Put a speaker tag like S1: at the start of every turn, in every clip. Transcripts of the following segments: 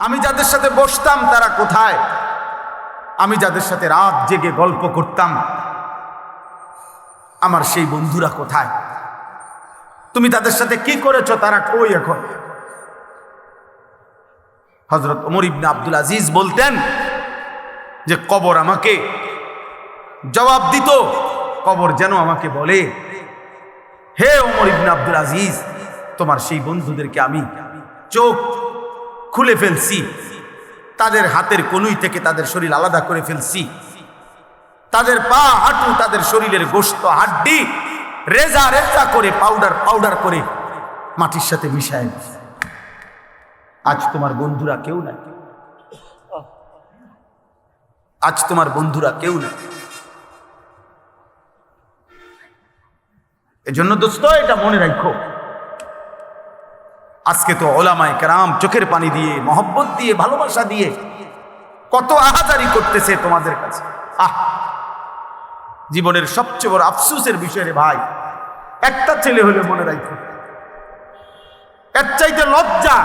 S1: আমি যাদের সাথে বসতাম তারা কোথায়? আমি যাদের সাথে রাত জেগে গল্প করতাম আমার সেই বন্ধুরা কোথায়? তুমি তাদের সাথে কি করেছো? তারা কই এখন? হযরত ওমর ইবনে আব্দুল আজিজ বলতেন যে কবর আমাকে জবাব দিত, কবর যেন আমাকে বলে, হে ওমর ইবনে আব্দুল আজিজ, তোমার সেই বন্ধুদেরকে আমি চোখ খুলে ফেলছি, তাদের হাতের কনুই থেকে তাদের শরীর আলাদা করে ফেলছি, তাদের পা হাঁটু তাদের শরীরের গোশত হাড্ডি রেজা রেজা করে পাউডার করে মাটির সাথে মিশায় দিছি। আজ তোমার বন্ধুরা কেউ নাই, আজ তোমার বন্ধুরা কেউ নাই। এজন্য দোস্ত এটা মনে রাখো, আজকে তো ওলামায়ে কেরাম চোখের পানি দিয়ে, মহব্বত দিয়ে, ভালোবাসা দিয়ে কত আহাজারি করতেছে তোমাদের কাছে। জীবনের সবচেয়ে বড় আফসোসের বিষয় রে ভাই, একটা ছেলে হলে মনে রাখো, এর চাইতে লজ্জা,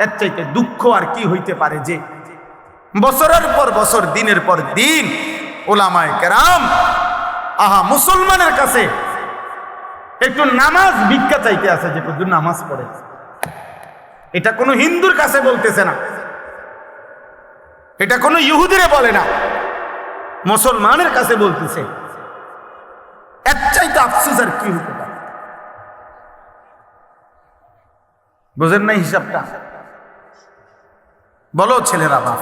S1: এর চাইতে দুঃখ আর কি হইতে পারে যে বছরের পর বছর, দিনের পর দিন ওলামায়ে কেরাম মুসলমানের কাছে একটু নামাজ ভিক্ষা চাইতে আছে, যে একটু নামাজ পড়ে। এটা কোনো হিন্দুর কাছে বলতেছে না, এটা কোনো ইহুদিরে বলে না, মুসলমানের কাছে বলতেছে। এর চাইতে আফসোস আর কি হতে পারে? বুঝেন নাই হিসাবটা? বলো ছেলেরা, বাপ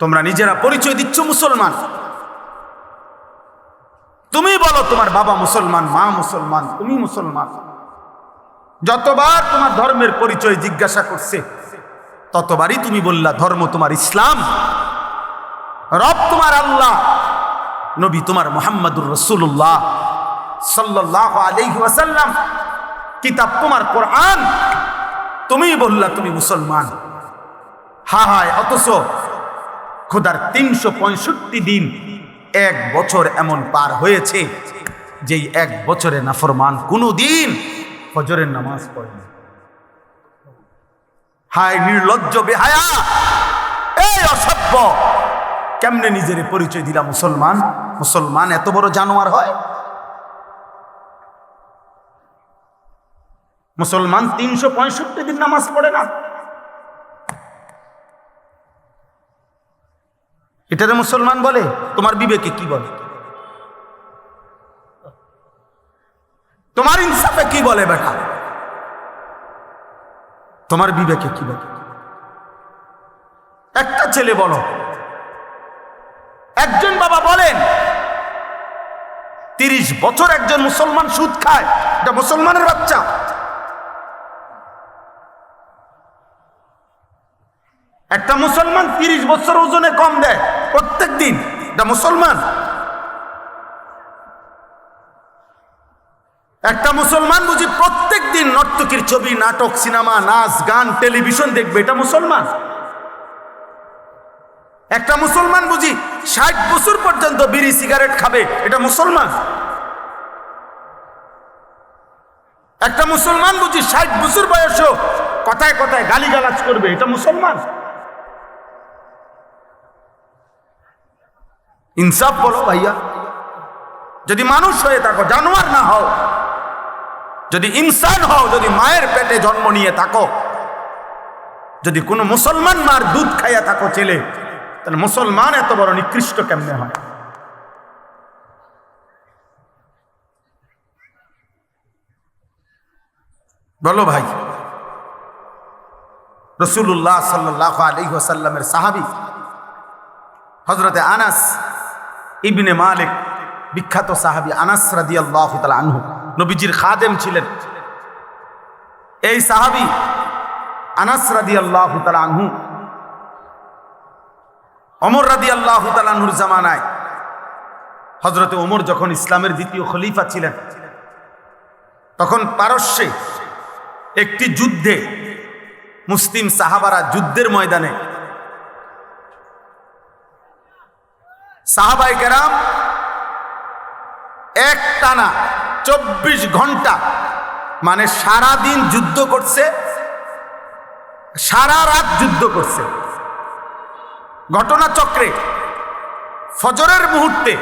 S1: তোমরা নিজেরা পরিচয় দিচ্ছ মুসলমান, তুমি বলো তোমার বাবা মুসলমান, মা মুসলমান, তুমি মুসলমান। যতবার তোমার ধর্মের পরিচয় জিজ্ঞাসা করছে ততবারই তুমি বললা ধর্ম তোমার ইসলাম, রব তোমার আল্লাহ, নবী তোমার মুহাম্মদুর রাসূলুল্লাহ সাল্লাল্লাহু আলাইহি ওয়াসাল্লাম, কিতাব তোমার কোরআন, তুমি বললা তুমি মুসলমান। হায়, অথচ খোদার 365 দিন, এক বছর এমন পার হয়েছে যেই এক বছরে নাফরমান কোনো দিন ফজরের নামাজ পড়েনি। হায় নির্লজ্জ বেহায়া, এই অসভ্য, কেমনে নিজের পরিচয় দিলা মুসলমান? মুসলমান এত বড় জানোয়ার হয়? মুসলমান 365 দিন নামাজ পড়ে না, এটারে মুসলমান বলে? তোমার বিবেকে কি বলে? তোমার ইনসাফে কি বলে বেটা? তোমার বিবেকে কি বলে? একটা ছেলে বলো, একজন বাবা বলেন 30 বছর একজন মুসলমান সুদ খায়, এটা মুসলমানের বাচ্চা? একটা মুসলমান 30 বছর ওজনে কম দেয় প্রত্যেক দিন, এটা মুসলমান? একটা মুসলমান বুঝি প্রত্যেক দিন নর্তকীর ছবি, নাটক, সিনেমা, নাচ, গান, টেলিভিশন দেখবে, এটা মুসলমান? একটা মুসলমান বুঝি 60 বছর পর্যন্ত বিড়ি সিগারেট খাবে, এটা মুসলমান? একটা মুসলমান বুঝি 60 বছর বয়সেও কথায় কথায় গালিগালাজ করবে, এটা মুসলমান? ইনসাফ বলো ভাইয়া, যদি মানুষ হয়ে থাকো, জানোয়ার না হও, যদি ইনসান হও, যদি মায়ের পেটে জন্ম নিয়ে থাকো, যদি কোনো মুসলমান মার দুধ খাইয়া থাকো ছেলে, তাহলে মুসলমান এত বড় নিকৃষ্ট কেমনে হয়? বলো ভাই। রাসূলুল্লাহ সাল্লাল্লাহু আলাইহি ওয়াসাল্লামের সাহাবী হযরতে আনাস ইবনে মালিক, বিখ্যাত সাহাবী আনাস রাদিয়াল্লাহু তাআলা আনহু, নবীজির খাদেম ছিলেন। এই সাহাবী আনাস রাদিয়াল্লাহু তাআলা আনহু ওমর রাদিয়াল্লাহু তাআলা আনহুর জামানায়, হযরতে ওমর যখন ইসলামের দ্বিতীয় খলিফা ছিলেন, তখন পারস্যে একটি যুদ্ধে মুসলিম সাহাবারা যুদ্ধের ময়দানে সাহাবায়ে কেরাম একটানা 24 ঘন্টা, মানে সারা দিন যুদ্ধ করছে, সারা রাত যুদ্ধ করছে। ঘটনাচক্রে ফজরের মুহূর্তে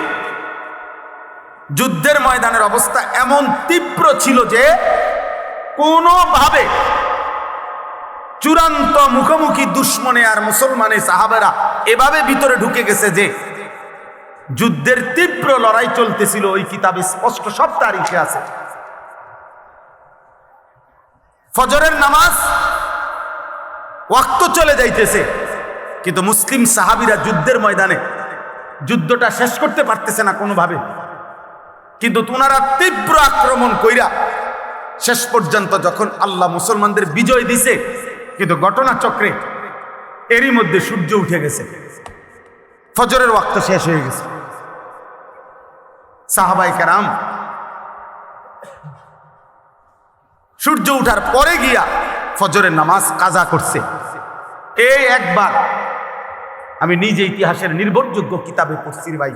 S1: যুদ্ধের ময়দানের অবস্থা এমন তীব্র ছিল যে কোনোভাবে চূড়ান্ত মুখোমুখি দুশ্মনে আর মুসলমানে সাহাবেরা এভাবে ভিতরে ঢুকে গেছে যে যুদ্ধের তীব্র লড়াই চলতেছিল। ওই কিতাবে স্পষ্ট সব তারিখে আছে। ফজরের নামাজ ওয়াক্ত চলে যাইতেছে, কিন্তু মুসলিম সাহাবীরা যুদ্ধের ময়দানে যুদ্ধটা শেষ করতে পারতেছে না কোনোভাবে। কিন্তু ওনারা তীব্র আক্রমণ কইরা শেষ পর্যন্ত যখন আল্লাহ মুসলমানদের বিজয় দিছে, কিন্তু ঘটনাচক্রে এরই মধ্যে সূর্য উঠে গেছে, ফজরের ওয়াক্ত শেষ হয়ে গেছে। সাহাবায়ে কেরাম সূর্য উঠার পরে গিয়া ফজরের নামাজ কাজা করছে। এই একবার আমি নিজে ইতিহাসের নির্ভরযোগ্য কিতাবে পড়ছি ভাই।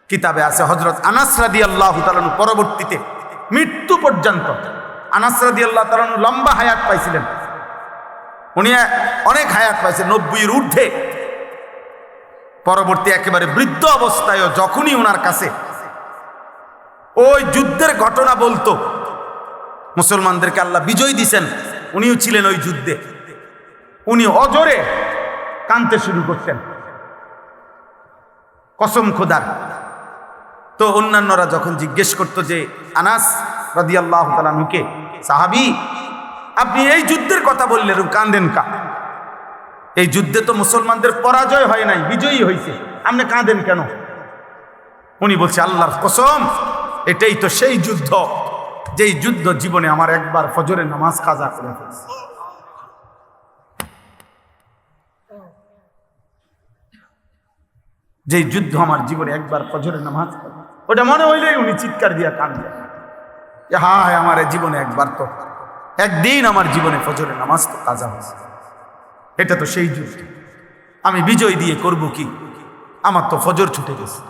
S1: কিতাবে আছে হযরত আনাস রাদিয়াল্লাহু তাআলা পরবর্তীতে মৃত্যু পর্যন্ত, আনাস রাদিয়াল্লাহু তাআলা লম্বা হায়াত পাইছিলেন, উনি অনেক হায়াত পাইছেন, 90-এর ঊর্ধ্বে। পরবর্তী একেবারে বৃদ্ধ অবস্থায়ও যখনই ওনার কাছে ওই যুদ্ধের ঘটনা বলতো, মুসলমানদেরকে আল্লাহ বিজয় দিছেন, উনিও ছিলেন ওই যুদ্ধে, উনি অজরে কাঁদতে শুরু করতেন, কসম খোদার। তো অন্যান্যরা যখন জিজ্ঞেস করতো যে আনাস রাদিয়াল্লাহু তাআলা আনহুকে, সাহাবী আপনি এই যুদ্ধের কথা বললেন, কাঁদেন কা? এই যুদ্ধে তো মুসলমানদের পরাজয় হয় নাই, বিজয়ী হয়েছে, আপনি কাঁদেন কেন? উনি বলছে আল্লাহর কসম, এটাই তো সেই যুদ্ধ যেই যুদ্ধ জীবনে আমার একবার ফজরের নামাজ কাজা করে ফেলছে। যেই যুদ্ধ আমার জীবনে একবার ফজরের নামাজ, ওটা মনে হইলেই উনি চিৎকার দিয়া কাঁদলেন, হায় আমার জীবনে একবার তো, একদিন আমার জীবনে ফজরের নামাজ তো কাজা হয়েছে, এটা তো সেই যুদ্ধ, আমি বিজয় দিয়ে করব কি, আমার তো ফজর ছুটে গেছে।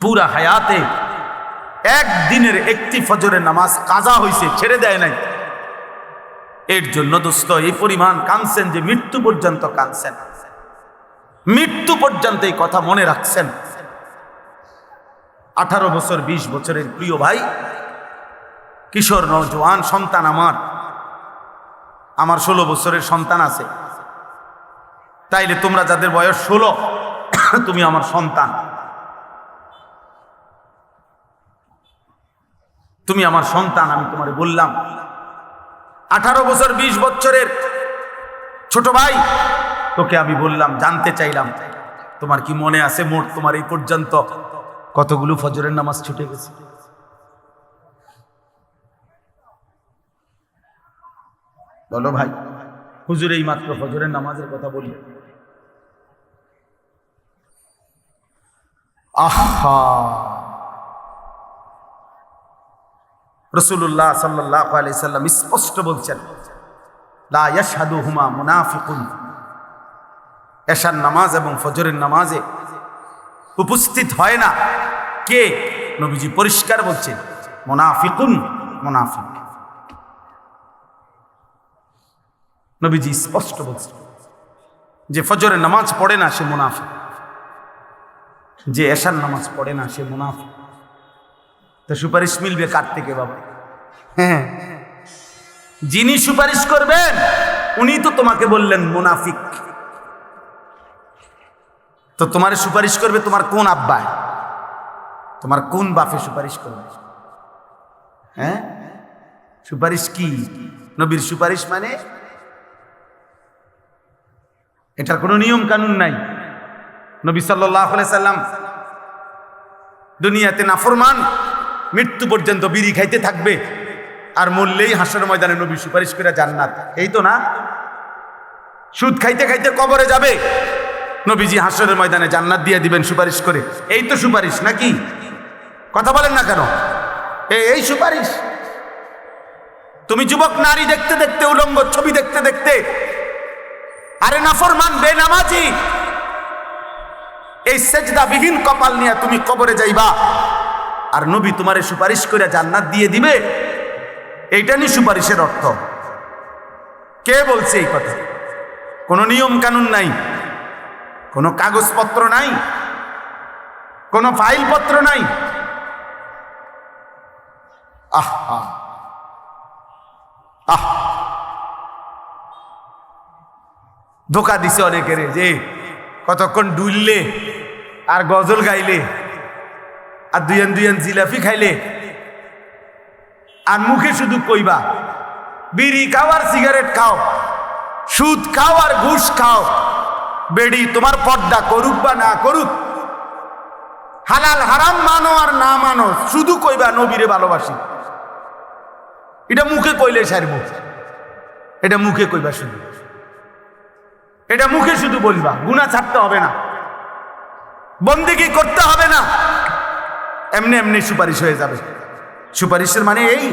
S1: পুরা হায়াতে একদিনের একটি ফজরের নামাজ কাজা হয়েছে, ছেড়ে দেয় নাই। এর জন্য দোস্ত এই পরিমাণ কাঁদছেন যে মৃত্যু পর্যন্ত কাঁদছেন, মৃত্যু পর্যন্ত এই কথা মনে রাখছেন। 18 বছর 20 বছরের প্রিয় ভাই, কিশোর নওজোয়ান সন্তান, আমার 16 বছরের সন্তান আছে। তাইলে তোমরা যাদের বয়স 16, তুমি আমার সন্তান, তুমি আমার সন্তান। আমি তোমারে বললাম 18 বছর 20 বছরের ছোট ভাই, তোকে আমি বললাম, জানতে চাইলাম তোমার কি মনে আছে মোট তোমার এই পর্যন্ত কতগুলো ফজরের নামাজ ছুটে গেছে? বলো ভাই। হুজুর এই মাত্র ফজরের নামাজের কথা বললেন। আহা, রাসূলুল্লাহ সাল্লাল্লাহু আলাইহি সাল্লাম স্পষ্ট বলছেন, লা ইয়াশহাদুহুমা মুনাফিকুন। এশার নামাজ এবং ফজরের নামাজে উপস্থিত হয় না কে? নবীজি পরিষ্কার বলছেন, মুনাফিকুন, মুনাফিক। নবীজি স্পষ্ট বলছেন যে ফজরের নামাজ পড়ে না সে মুনাফিক, যে এশার নামাজ পড়ে না সে মুনাফিক। তো সুপারিশ মিলবে কার থেকে বাবা? হ্যাঁ, যিনি সুপারিশ করবেন উনি তো তোমাকে বললেন মুনাফিক। তো তোমার সুপারিশ করবে তোমার কোন আব্বায়, তোমার কোন বাপে সুপারিশ করবে? হ্যাঁ, সুপারিশ কি? নবীর সুপারিশ মানে এটার কোনো নিয়ম কানুন নাই। নবী সাল্লাল্লাহু আলাইহি সাল্লাম দুনিয়াতে নাফরমান, মৃত্যু পর্যন্ত বিড়ি খাইতে থাকবে, আর মরলেই হাসরের ময়দানে নবী সুপারিশ করে জান্নাত, এই তো না? সুদ খাইতে খাইতে কবরে যাবে, নবীজি হাসরের ময়দানে জান্নাত দিয়ে দিবেন সুপারিশ করে, এই তো সুপারিশ নাকি? কথা বলেন না কেন? এই সুপারিশ। তুমি যুবক নারী দেখতে দেখতে, উলঙ্গ ছবি দেখতে দেখতে, আরে নাফরমান বেনামাজি, এই সেজদাবিহীন কপাল নিয়ে তুমি কবরে যাইবা, আর নবী তোমারে সুপারিশ করে জান্নাত দিয়ে দিবে, এইটা নিয়ে সুপারিশের অর্থ? কে বলছে এই কথা? কোনো নিয়ম কানুন নাই, কোনো কাগজপত্র নাই, কোনো ফাইলপত্র নাই। আহ আহ আহ ধোকা দিছে অনেকের, যে কতক্ষণ ডুললে আর গজল গাইলে আর দুইয়ান দুইয়ান জিলাপি খাইলে আর মুখে শুধু কইবা বিড়ি খাও আর সিগারেট খাও, সুদ খাও আর ঘুষ খাও, বেড়ি তোমার পর্দা করুক বা না করুক, হালাল হারাম মানো আর না মানো, শুধু কইবা নবীরে ভালোবাসি। এটা মুখে কইলে সারব, এটা মুখে কইবা শুধু, এটা মুখে শুধু বলবা, গুনাহ ছাড়তে হবে না, বন্দেগী করতে হবে না, এমনি এমনি সুপারিশ হয়ে যাবে। সুপারিশের মানে এই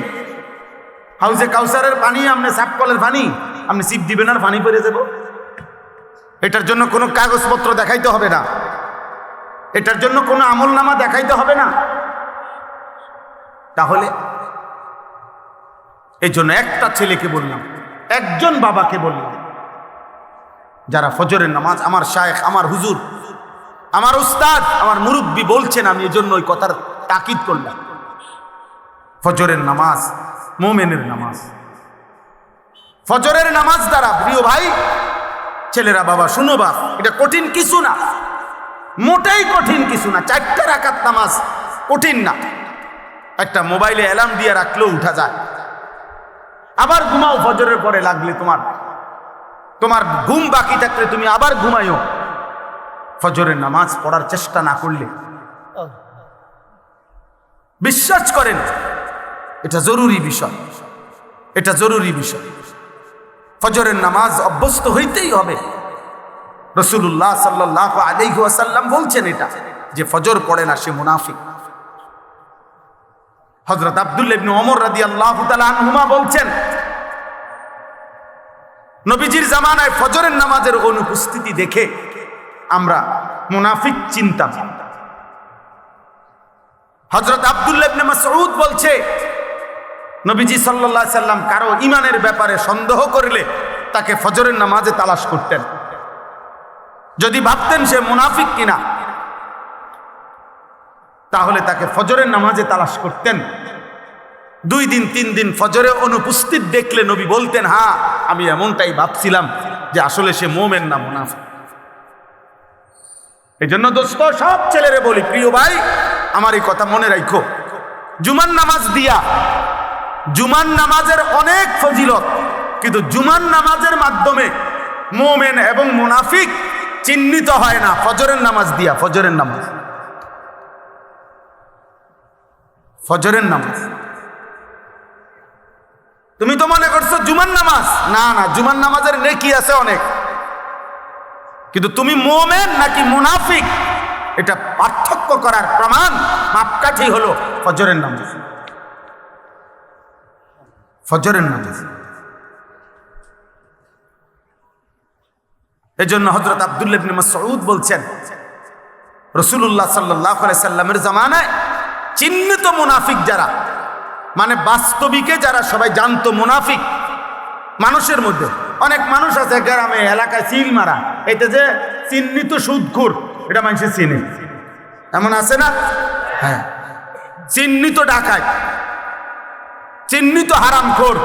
S1: হাউজে কাউসারের পানি, আপনি সাপ কলের পানি আপনি সিপ দিবেন আর পানি পড়ে যাব? এটার জন্য কোনো কাগজপত্র দেখাইতে হবে না, এটার জন্য কোনো আমলনামা দেখাইতে হবে না। তাহলে এই জন্য একটা ছেলেকে বললাম, একজন বাবাকে বললাম, যারা ফজরের নামাজ, আমার শায়েখ, আমার হুজুর, আমার উস্তাদ, আমার মুরব্বী বলছেন, আমি এই জন্য ওই কথার তাকিদ করলাম। ফজরের নামাজ মোমেনের নামাজ। ফজরের নামাজ দ্বারা, প্রিয় ভাই ছেলেরা, বাবা শুনো, বাপ, এটা কঠিন কিছু না, মোটেই কঠিন কিছু না। 4 রাকাত নামাজ কঠিন না, একটা মোবাইলে অ্যালার্ম দিয়ে রাখলেও উঠা যায়। আবার ঘুমাও, ফজরের পরে লাগলে তোমার ঘুম বাকি থাকলে তুমি আবার ঘুমাইও। ফজরের নামাজ পড়ার চেষ্টা না করলে, বিশ্বাস করেন এটা জরুরি বিষয়, এটা জরুরি বিষয়। ফজরের নামাজ অভ্যস্ত হইতেই হবে। রাসূলুল্লাহ সাল্লাল্লাহু আলাইহি ওয়াসাল্লাম বলছেন এটা, যে ফজর পড়ে না সে মুনাফিক। হযরত আব্দুল্লাহ ইবনে ওমর রাদিয়াল্লাহু তাআলা আনহুমা বলছেন, নবীজির জামানায় ফজরের নামাজের অনুপস্থিতি দেখে আমরা মুনাফিক চিনতাম। হযরত আব্দুল্লাহ ইবনে মাসউদ বলছে, নবীজি সাল্লাল্লাহু আলাইহি সাল্লাম কারো ঈমানের ব্যাপারে সন্দেহ করলে তাকে ফজরের নামাজে তালাশ করতেন। যদি ভাবতেন সে মুনাফিক কিনা, তাহলে তাকে ফজরের নামাজে তালাশ করতেন। 2 দিন 3 দিন ফজরে অনুপস্থিত দেখলে নবী বলতেন, হ্যাঁ আমি এমনটাই ভাবছিলাম যে আসলে সে মুমিন না মুনাফিক। এই জন্য দোস্ত, সব ছেলেরে বলি, প্রিয় ভাই আমার এই কথা মনে রাখো, জুমার নামাজ দিয়া, জুমার নামাজের অনেক ফজিলত, কিন্তু জুমার নামাজের মাধ্যমে মুমিন এবং মুনাফিক চিহ্নিত হয় না ফজরের নামাজ দিয়া। ফজরের নামাজ, ফজরের নামাজ, তুমি তো মনে করছো জুমার নামাজ, না না, জুমার নামাজের নেকি আছে অনেক, কিন্তু তুমি মুমিন নাকি মুনাফিক এটা পার্থক্য করার প্রমাণ, মাপকাঠি হলো ফজরের নামাজ। ফজরের নামাজ। এজন্য হযরত আব্দুল্লাহ ইবনে মাসউদ বলছেন, রাসূলুল্লাহ সাল্লাল্লাহু আলাইহি সাল্লামের জামানায় চিহ্নিত মুনাফিক যারা, মানে বাস্তবিকে যারা সবাই জানতো মুনাফিক, মানুষের মধ্যে অনেক মানুষ আছে গ্রামে এলাকায় সিল মারা, এতে যে চিহ্নিত সুদখোর, এটা মানুষে চিনে, এমন আছে না? হ্যাঁ, চিহ্নিত ডাকাত, চিহ্নিত হারামখোর,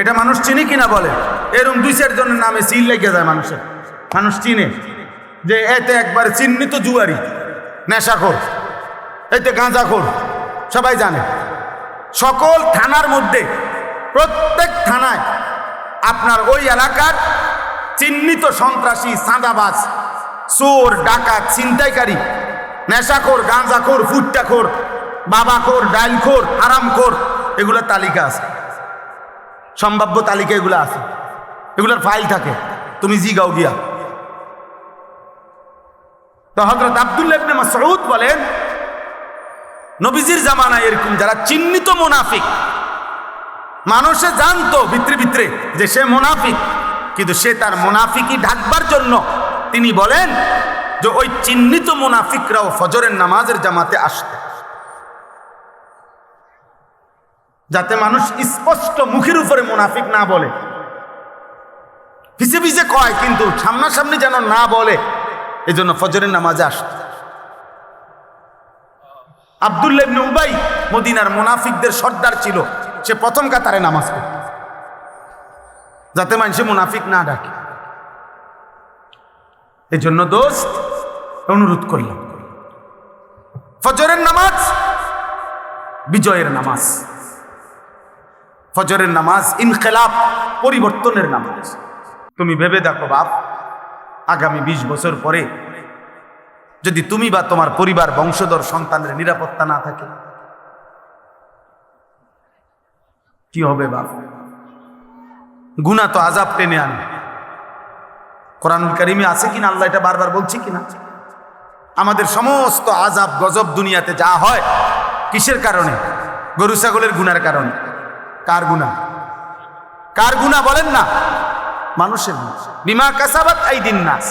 S1: এটা মানুষ চিনি কিনা বলে? এরকম 2-4 জনের নামে সিল লেগে যায় মানুষের, মানুষ চিনে যে এতে একবার চিহ্নিত জুয়ারি, নেশাখোর, এতে গাঁজাখোর, সবাই জানে। সকল থানার মধ্যে, প্রত্যেক থানায় আপনার ওই এলাকার চিহ্নিত সন্ত্রাসী, চাঁদাবাজ, চোর, ডাকাত, ছিনতাইকারী, নেশাখোর, গাঁজাখোর, ফুট্টাখোর, বাবাখোর, ডাইলখোর, হারামখোর, এগুলোর তালিকা আছে, সম্ভাব্য তালিকা এগুলো আছে, এগুলোর ফাইল থাকে, তুমি জিগাও গিয়া। তো হযরত আব্দুল্লাহ ইবনে মাসউদ বলেন, নবীজির জামানায় এরকম যারা চিহ্নিত মুনাফিক, মানুষে জানতো ভিতরে ভিতরে যে সে মুনাফিক, কিন্তু সে তার মুনাফিকি ঢাকবার জন্য তিনি বলেন যে ওই চিহ্নিত মুনাফিকরাও ফজরের নামাজের জামাতে আসতো। যাতে মানুষ স্পষ্ট মুখের উপরে মুনাফিক না বলে, পিছে পিছে কয় কিন্তু সামনাসামনি যেন না বলে। এজন্য ফজরের নামাজে আসত। আব্দুল্লাহ ইবনে উবাই মদিনার মুনাফিকদের সর্দার ছিল, সে প্রথম কাতারে নামাজ পড়ত যাতে মানুষে মুনাফিক না ডাকে। এজন্য দোস্ত অনুরোধ করলাম, ফজরের নামাজ বিজয়ের নামাজ, ফজরের নামাজ ইনকিলাব, পরিবর্তনের নামাজ। তুমি ভেবে দেখো বাপ, আগামী 20 বছর পরে যদি তুমি বা তোমার পরিবার বংশধর সন্তানের নিরাপত্তা না থাকে কি হবে বাপ? গুনাহ তো আযাব টেনে আনে। কোরআনুল কারীমে আছে কিনা, আল্লাহ এটা বারবার বলছি কিনা, আমাদের সমস্ত আযাব গজব দুনিয়াতে যা হয় কিসের কারণে? গরু ছাগলের গুনার কারণে। কার গুনাহ? কার গুনাহ বলেন না? মানুষের। বিমা কাসাবাত আইদিন নাস,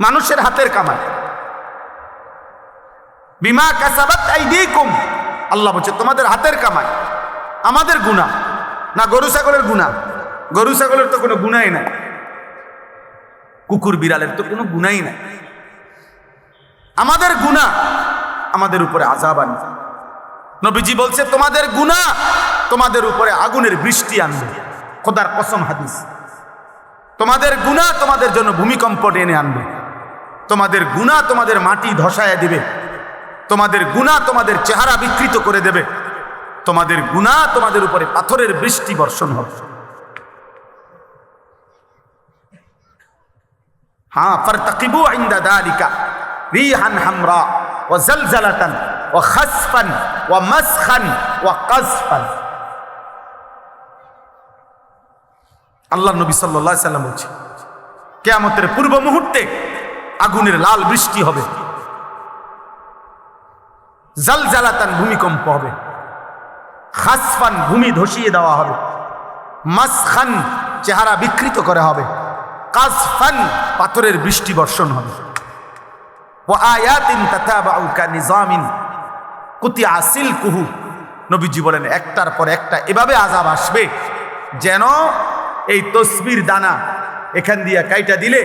S1: মানুষের হাতের কামাই। বিমা কাসাবাত আইদিকুম, আল্লাহ বলছে তোমাদের হাতের কামাই। আমাদের গুনাহ না গরু ছাগলের গুনাহ? গরু ছাগলের তো কোনো গুনাহই নাই, কুকুর বিড়ালের তো কোনো গুনাহই নাই। আমাদের গুনাহ আমাদের উপরে আযাব আনবে। নবীজি বলছে তোমাদের গুনাহ তোমাদের উপরে আগুনের বৃষ্টি আনবে। খোদার কসম হাদিস। তোমাদের গুনাহ তোমাদের জন্য ভূমিকম্প টেনে আনবে। তোমাদের গুনাহ তোমাদের মাটি ধসায় দিবে। তোমাদের গুনাহ তোমাদের চেহারা বিকৃত করে দেবে। তোমাদের গুনাহ তোমাদের উপরে পাথরের বৃষ্টি বর্ষণ হবে। হ্যাঁ, ফারতাকিবু ইনদা যালিকা রিহান হামরা ওয়া জালজালাতান ওয়া খাসফান ওয়া মাসখান ওয়া কাযফান। আল্লাহ নবী সাল্লাল্লাহু আলাইহি সাল্লাম বলছে কিয়ামতের পূর্ব মুহূর্তে আগুনের লাল বৃষ্টি হবে, জালজালাতান ভূমিকম্প হবে, খাসফান ভূমি ধসিয়ে দেওয়া হবে, মাসখান চেহারা বিকৃত করা হবে, কাযফান পাথরের বৃষ্টি বর্ষণ হবে। ওয়া আয়াতিন তাতাবাউ কানিজামিন কুতিয়া সিলকুহু। নবীজি বলেন একটার পর একটা এভাবে আযাব আসবে যেন এই তসবির দানা এখান দিয়ে কাইটা দিলে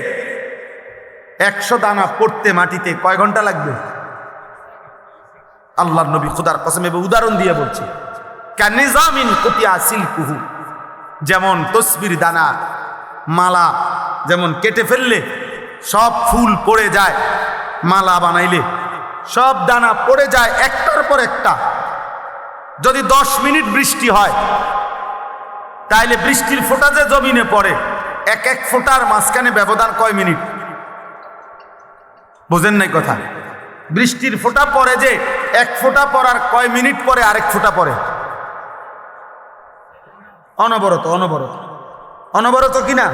S1: 100 দানা পড়তে মাটিতে কয় ঘন্টা লাগবে? আল্লাহর নবী খোদার কসম এবং উদাহরণ দিয়ে বলছে কানিজামিন কুতিয়া সিলকুহু, যেমন তসবির দানা মালা যেমন কেটে ফেললে সব ফুল পড়ে যায়, মালা বানাইলে সব দানা পড়ে যায় একটার পর একটা। যদি 10 মিনিট বৃষ্টি হয় তাহলে বৃষ্টির ফোঁটা যে জমিনে পড়ে এক এক ফোঁটার মাঝখানে ব্যবধান কয় মিনিট? বোঝেন নাই কথা? বৃষ্টির ফোঁটা পড়ে যে এক ফোঁটা পড়ার কয় মিনিট পরে আরেক ফোঁটা পড়ে? অনবরত অনবরত অনবরত কিনা?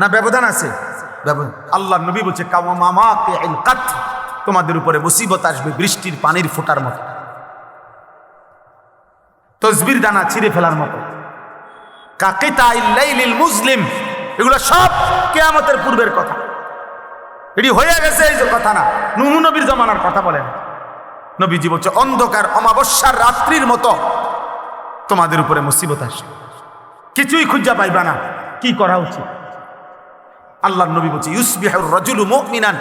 S1: না ব্যবধান আছে? আল্লাহ নবী বলছে তোমাদের উপরে মুসিবত আসবে বৃষ্টির পানির ফোঁটার মতো, তসবির দানা ছিঁড়ে ফেলার মতো। মুসলিম, এগুলো সব কিয়ামতের পূর্বের কথা। এটি হয়ে গেছে এই যে কথা না, নূহ নবীর জমানার কথা বলেন। নবীজি বলছে অন্ধকার অমাবস্যার রাত্রির মতো তোমাদের উপরে মুসিবত আসবে, কিছুই খুঁজা পাইবা না। কি করা উচিত? আল্লাহর নবী বলছে ইউসবিহুর রাজুলু মুমিনান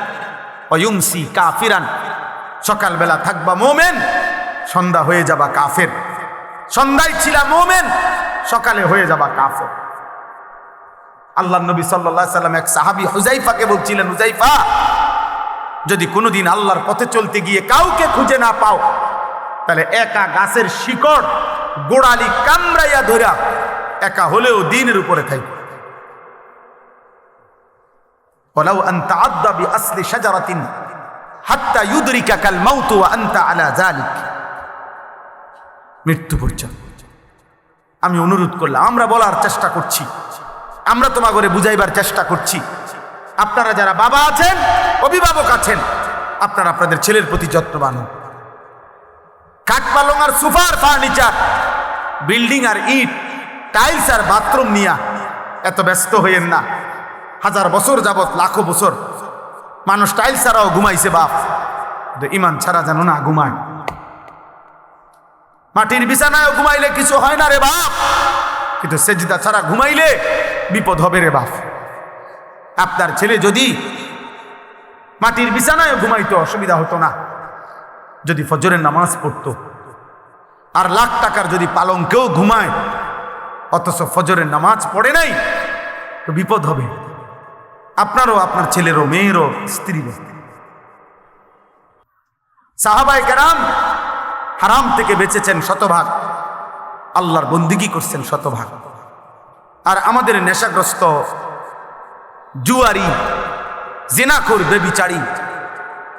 S1: ওয়া ইউমসি কাফিরান। সকালবেলা থাকবা মুমিন, সন্ধ্যা হয়ে যাবা কাফের। সন্ধ্যায় ছিলা মুমিন, সকালে হয়ে যাবা কাফের। আল্লাহর নবী সাল্লাল্লাহু আলাইহি সাল্লাম এক সাহাবী হুযাইফাকে বলছিলেন, হুযাইফা যদি কোনোদিন আল্লাহর পথে চলতে গিয়ে কাউকে খুঁজে না পাও তাহলে একা গাছের শিকড় গোড়ালি কামড়াইয়া ধরা একা হলেও দ্বীনের উপরে থাকবে। ওয়ালাউ আন তাআদ্দা বিআসলি শাজারাতিন হাত্তা ইউদরিকাকাল মাউত ওয়া আনতা আলা যালিক। মৃত্যু পর্যন্ত আমি অনুরোধ করলাম, আমরা বলার চেষ্টা করছি, আমরা তোমাকে বুঝাইবার চেষ্টা করছি। আপনারা যারা বাবা আছেন, অভিভাবক আছেন, আপনারা আপনাদের ছেলের প্রতি যত্নবান হন। কাঠ পালং আর সোফার ফার্নিচার, বিল্ডিং আর ইট, টাইলস আর বাথরুম নিয়া এত ব্যস্ত হইয়েন না। 1000 বছর যাবত, লাখো বছর মানুষ টাইলস ছাড়াও ঘুমাইছে বাপ, ইমান ছাড়া যেন না ঘুমায়। মাটির বিছানায় ঘুমাইলে কিছু হয় না রে বাপ, কিন্তু সেজদা ছাড়া ঘুমাইলে বিপদ হবে রে বাপ। আপনার ছেলে যদি মাটির বিছানায় ঘুমাইতো অসুবিধা হতো না, যদি ফজরের নামাজ পড়তো। আর লাখ টাকার যদি পালঙ্কেও ঘুমায় অথচ ফজরের নামাজ পড়ে নাই, তো বিপদ হবে আপনারও, আপনার ছেলেরও, মেয়েরও, স্ত্রীরও। সাহাবায়ে কেরাম হারাম থেকে বেঁচেছেন শতভাগ, আল্লাহর বন্দিগি করছেন শতভাগ। আর আমাদের নেশাগ্রস্ত জুয়ারি, জিনাখোর, বেবিচারী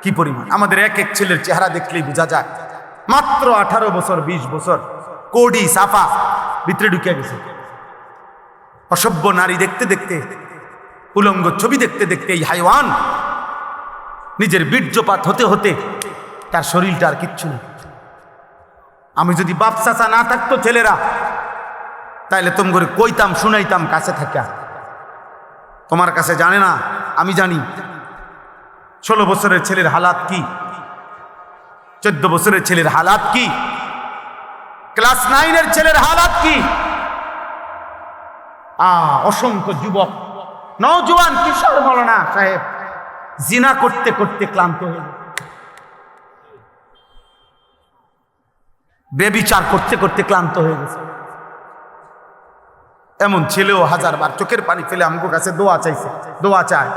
S1: কি পরিমাণ! আমাদের এক এক ছেলের চেহারা দেখলেই বোঝা যায় মাত্র 18 বছর 20 বছর, কোডি সাফা ভিতরে ঢুকে গেছে। অসভ্য নারী দেখতে দেখতে, উলঙ্গ ছবি দেখতে দেখতে এই হাইওয়ান নিজের বীর্যপাত হতে হতে তার শরীরটা আর কিচ্ছু নেই। আমি যদি বাপ চাচা না থাকতো ছেলেরা, তাইলে তোম করে কইতাম, শুনাইতাম কাছে থাকা। তোমার কাছে জানে না, আমি জানি। 16 বছরের ছেলের হালাত কি, 14 বছরের ছেলের হালাত কি, ক্লাস 9-এর ছেলের হালাত কি। অসংখ্য যুবক, নওজোয়ান কিশোর মৌলানা সাহেব জিনা করতে করতে ক্লান্ত হয়ে গেছে, বেবিচার করতে করতে ক্লান্ত হয়ে গেছে। এমন ছেলেও হাজারবার চোখের পানি ফেলে আমগো কাছে দোয়া চাইছে, দোয়া চায়,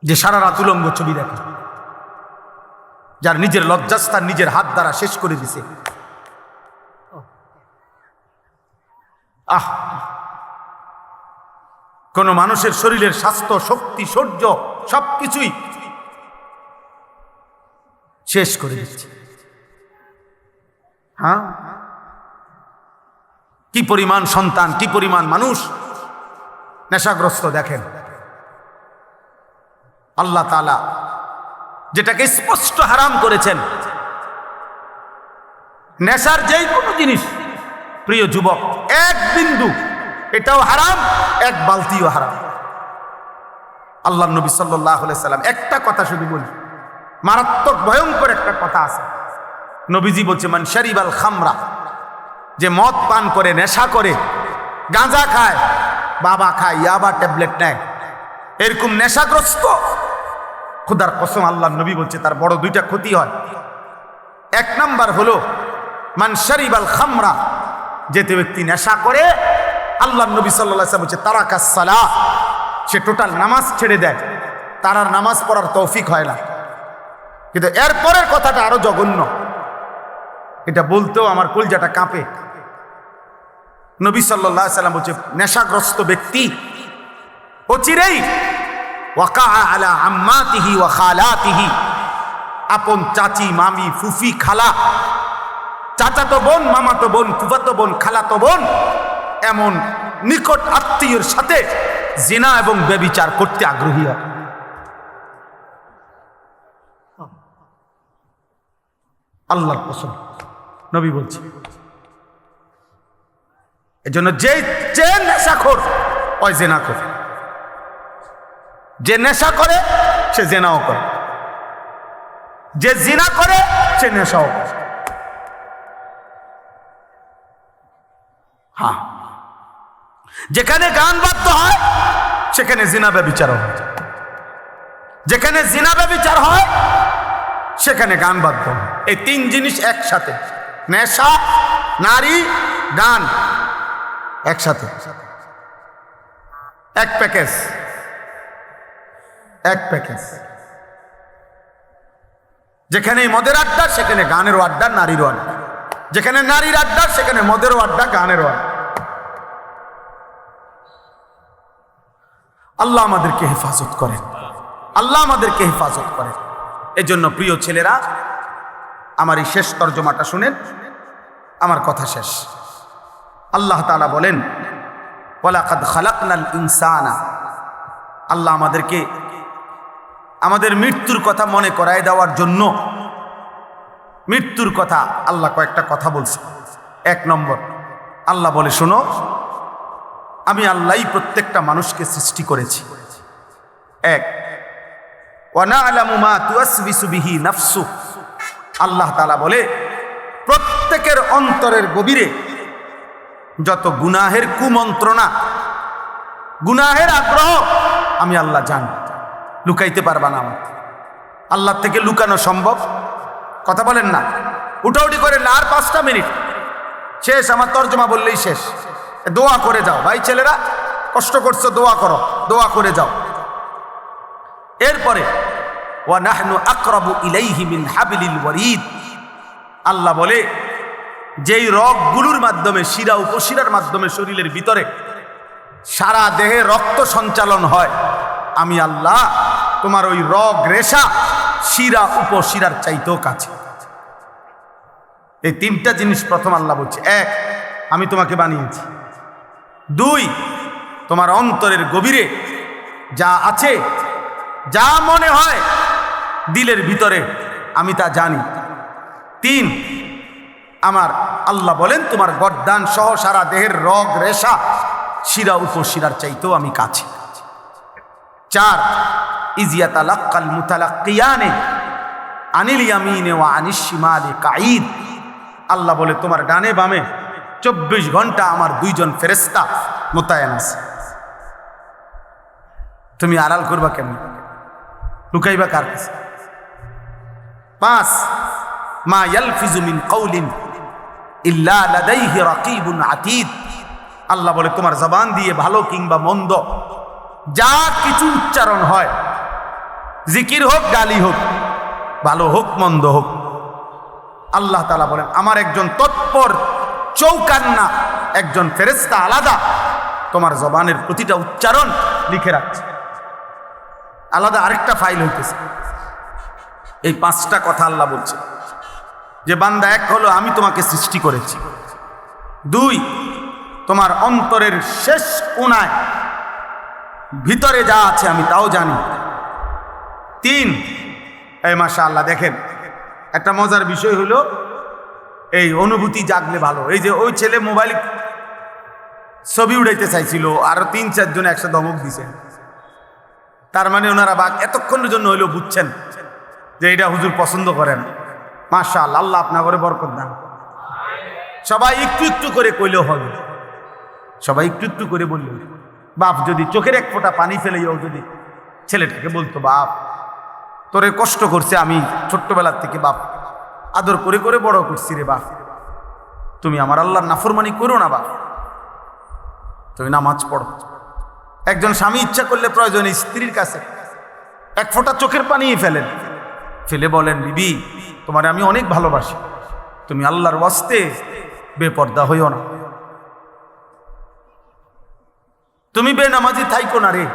S1: যে সারা রাত উলঙ্গ ছবি দেখে, যার নিজের লজ্জাস্থান নিজের হাত দ্বারা শেষ করে দিছে। কোন মানুষের শরীরের স্বাস্থ্য, শক্তি, শৌর্য সবকিছুই শেষ করে দিচ্ছে। হ্যাঁ, কি পরিমাণ সন্তান, কি পরিমাণ মানুষ নেশাগ্রস্ত দেখেন। আল্লাহ তাআলা যেটাকে স্পষ্ট হারাম করেছেন, নেশার যেই কোনো জিনিস, প্রিয় যুবক, এক বিন্দু এটাও হারাম, এক বালতিও হারাম। আল্লাহ নবী সাল্লাল্লাহু আলাইহি সাল্লাম একটা কথা শুধু বলি, মারাত্মক ভয়ঙ্কর একটা কথা আছে। নবীজি বলছে, মান শারিবাল খামরা, যে মদ পান করে, নেশা করে, গাঁজা খায়, বাবা খায়, ইয়াবা ট্যাবলেট নেয়, এরকম নেশাগ্রস্ত, খোদার কসম আল্লাহ নবী বলছে তার বড় 2টা ক্ষতি হয়। 1 নাম্বার হলো মান শারিবাল খামরা, যে ব্যক্তি নেশা করে, আল্লাহ নবী সাল্লাল্লাহু আলাইহি ওয়াসাল্লাম বলছে তারাকাস সালাহ, সে টোটাল নামাজ ছেড়ে দেয়, তার আর নামাজ পড়ার তৌফিক হয় না। কিন্তু এরপরের কথাটা আরো জঘন্য, এটা বলতেও আমার কলজাটা কাঁপে। নবী সাল্লাল্লাহু আলাইহি ওয়াসাল্লাম বলছে নেশাগ্রস্ত ব্যক্তি অচিরেই ওয়াকা আলা আম্মাতিহি ওয়া খালাতিহি, আপন চাচি, মামি, ফুফি, খালা, চাচাতো বোন, মামাতো বোন, ফুফাতো বোন, খালাতো বোন, এমন নিকট আত্মীয়ের সাথে জিনা এবং ব্যভিচার করতে আগ্রহী হয়। আল্লাহর কসম নবী বলছে। এজন্য যে নেশাখোর ওই জিনাখোর, যে নেশা করে সে জিনাও করে, যে জিনা করে সে নেশাও করে। হ্যাঁ, যেখানে গান বাদ্য হয় সেখানে জিনা ব্যভিচার হয়, যেখানে জিনা ব্যভিচার হয় সেখানে গান বাদ্য হয়। এই 3 জিনিস একসাথে, নেশা, নারী, গান একসাথে, এক প্যাকেজ, এক প্যাকেজ। যেখানে মদের আড্ডা সেখানে গানেরও আড্ডা, নারীরও আড্ডা, যেখানে নারীর আড্ডা সেখানে মদেরও আড্ডা, গানেরও আড্ডা। আল্লাহ আমাদেরকে হেফাজত করেন, আল্লাহ আমাদেরকে হেফাজত করেন। এজন্য প্রিয় ছেলেরা, আমার এই শেষ তর্জমাটা শুনেন, আমার কথা শেষ। আল্লাহ তাআলা বলেন ওয়ালাকাদ খালাকনাল ইনসানা, আল্লাহ আমাদেরকে আমাদের মৃত্যুর কথা মনে করায় দেওয়ার জন্য, মৃত্যুর কথা আল্লাহ কয়েকটা কথা বলছে। 1 নম্বর, আল্লাহ বলে শোনো, আমি আল্লাহই প্রত্যেকটা মানুষকে সৃষ্টি করেছি। 1, ওয়া না'লামু মা তুওয়াসবিসু বিহি নাফসু, আল্লাহ তাআলা বলে প্রত্যেকের অন্তরের গভীরে যত গুনাহের কুমন্ত্রণা, গুনাহের আগ্রহ আমি আল্লাহ জানি, লুকাইতে পারবা না। আমার আল্লাহ থেকে লুকানো সম্ভব? কথা বলেন না, উঠাউঠি করে না। আর 5টা মিনিট শেষ, আমার তর্জমা বললেই শেষ। দোয়া করে যাও ভাই, ছেলেরা কষ্ট করছো, দোয়া করো, দোয়া করে যাও। এরপরে ওয়া নাহনু আকরাবু ইলাইহি মিন হাবলিল ওয়ারিদ, আল্লাহ বলে যেই রগগুলোর মাধ্যমে, শিরা উপশিরার মাধ্যমে শরীরের ভিতরে সারা দেহে রক্ত সঞ্চালন হয়, আমি আল্লাহ তোমার ওই রগ রেশা শিরা উপশিরার চাইতেও কাছে। এই 3টা জিনিস প্রথম আল্লাহ বলছে। 1, আমি তোমাকে বানিয়েছি। 2, তোমার অন্তরের গভীরে যা আছে, যা মনে হয় দিলের ভিতরে, আমি তা জানি। 3, আমার আল্লাহ বলেন তোমার গর্দান সহ সারা দেহের রগ রেশা শিরা উপশিরার চাইতেও আমি কাছে। 4, ইজিয়াতালাক্কাল মুতালাক্কিয়ানে আনিল ইয়ামিনে ওয়া আনিশ শিমালি কাঈদ, আল্লাহ বলে তোমার ডানে বামে 24 ঘন্টা আমার 2 জন ফেরেশতা মোতায়েন আছে। তুমি আড়াল করবা কেন, লুকাইবা কার কাছে? 5, মা ইয়ালফিজু মিন কাউলিন ইল্লা লাদাইহি রাকিবুন আতীদ, আল্লাহ বলে তোমার জবান দিয়ে ভালো কিংবা মন্দ যা কিছু উচ্চারণ হয়, জিকির হোক, গালি হোক, ভালো হোক মন্দ হোক, আল্লাহ তাআলা বলেন আমার একজন তৎপর চৌকান্না একজন ফেরেশতা আলাদা তোমার জবানের প্রতিটা উচ্চারণ লিখে রাখছে। আলাদা আরেকটা ফাইল হইতেছে। এই 5টা কথা আল্লাহ বলছে যে বান্দা, 1 হলো আমি তোমাকে সৃষ্টি করেছি। 2, তোমার অন্তরের শেষ কোণায় ভিতরে যা আছে আমি তাও জানি। 3, এই মাশাআল্লাহ দেখেন একটা মজার বিষয় হলো এই অনুভূতি জাগলে ভালো। এই যে ওই ছেলে মোবাইল ছবি উড়াইতে চাইছিল, আরো 3-4 জন একসাথে ধমক দিছে, তার মানে ওনারা এতক্ষণের জন্য হইলেও বুঝছেন যে এটা হুজুর পছন্দ করেন। মাশাআল্লাহ, আল্লাহ আপনার ঘরে বরকত দান। সবাই একটু একটু করে কইলেও হবে, সবাই একটু একটু করে বললেও। বাপ যদি চোখের 1 ফোঁটা পানি ফেলেও যদি ছেলেটাকে বলতো, বাপ তোরে কষ্ট করছে, আমি ছোট্টবেলার থেকে বাপ আদর করে করে বড় করছি রে বাপ, তুমি আমার আল্লাহর নাফরমানি করো না বাপ, তুমি নামাজ পড়ো। একজন স্বামী ইচ্ছা করলে প্রয়োজনে স্ত্রীর কাছে 1 ফোঁটা চোখের পানি ফেলেন, ফেলে বলেন, বিবি তোমারে আমি অনেক ভালোবাসি, তুমি আল্লাহর ওয়াস্তে বেপর্দা হইও না, তুমি বেনামাজি থাইকো না রে,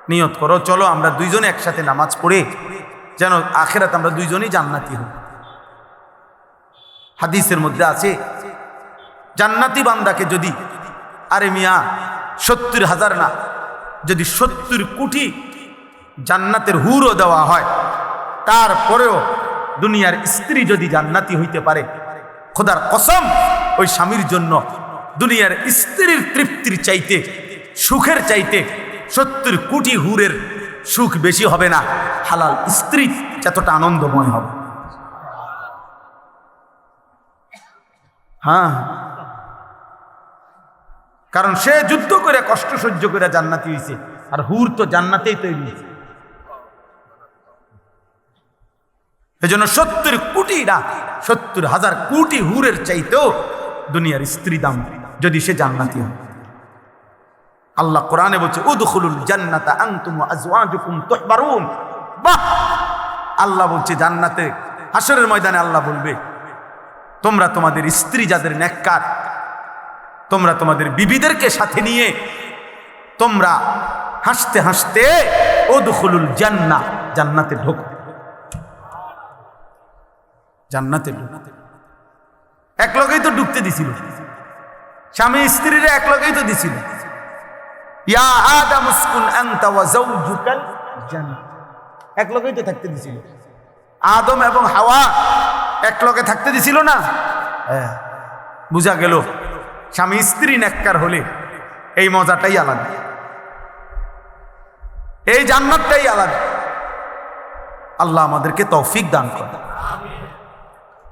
S1: নিয়ত করো চলো আমরা 2 জনে একসাথে নামাজ পড়ে যেন আখিরাত আমরা 2 জনই জান্নাতি হই। হাদিসের মধ্যে আছে জান্নাতি বান্দাকে যদি, আরে মিয়া 70,000 না, যদি 70 কোটি জান্নাতের হুরও দেওয়া হয়, তারপরেও দুনিয়ার স্ত্রী যদি জান্নাতি হইতে পারে, খোদার কসম ওই স্বামীর জন্য দুনিয়ার স্ত্রীর তৃপ্তির চাইতে, সুখের চাইতে 70 কোটি হুরের সুখ বেশি হবে না, হালাল স্ত্রী যতটা আনন্দময় হবে। হ্যাঁ, কারণ সে যুদ্ধ করে কষ্ট সহ্য করে জান্নাতি হয়েছে, আর হুর তো জান্নাতেই তৈরি হয়েছে। এজন্য 70 কোটি না, 70,000 কোটি হুরের চাইতেও দুনিয়ার স্ত্রী দাম যদি সে জান্নাতি হয়। আল্লাহ কোরআনে বলছে উদখুলুল জান্নাতা আনতুম ওয়া আজওয়াজুকুম তুহবারুন। বাহ, আল্লাহ বলছে জান্নাতে হাসরের ময়দানে আল্লাহ বলবে তোমরা তোমাদের স্ত্রী যাদের নেককার, তোমরা তোমাদের বিবিদেরকে সাথে নিয়ে তোমরা হাসতে হাসতে উদখুলুল জান্নাহ, জান্নাতে ঢোকো, জান্নাতে ঢোকো। এক লগেই তো ঢুকতে দিছিল, স্বামী স্ত্রীরা এক লগেই তো দিছিল। ইয়া আদম উসকুন আনতা ওয়া যাওজুকাল জান্নাহ, এক লগেই তো থাকতে দিছিল। আদম এবং হাওয়া এক লগে থাকতে দিছিল না? হ্যাঁ, বুঝা গেল স্বামী স্ত্রী নেককার হলে এই মজাটাই আলাদা, এই জান্নাতটাই আলাদা। আল্লাহ আমাদেরকে তৌফিক দান করে।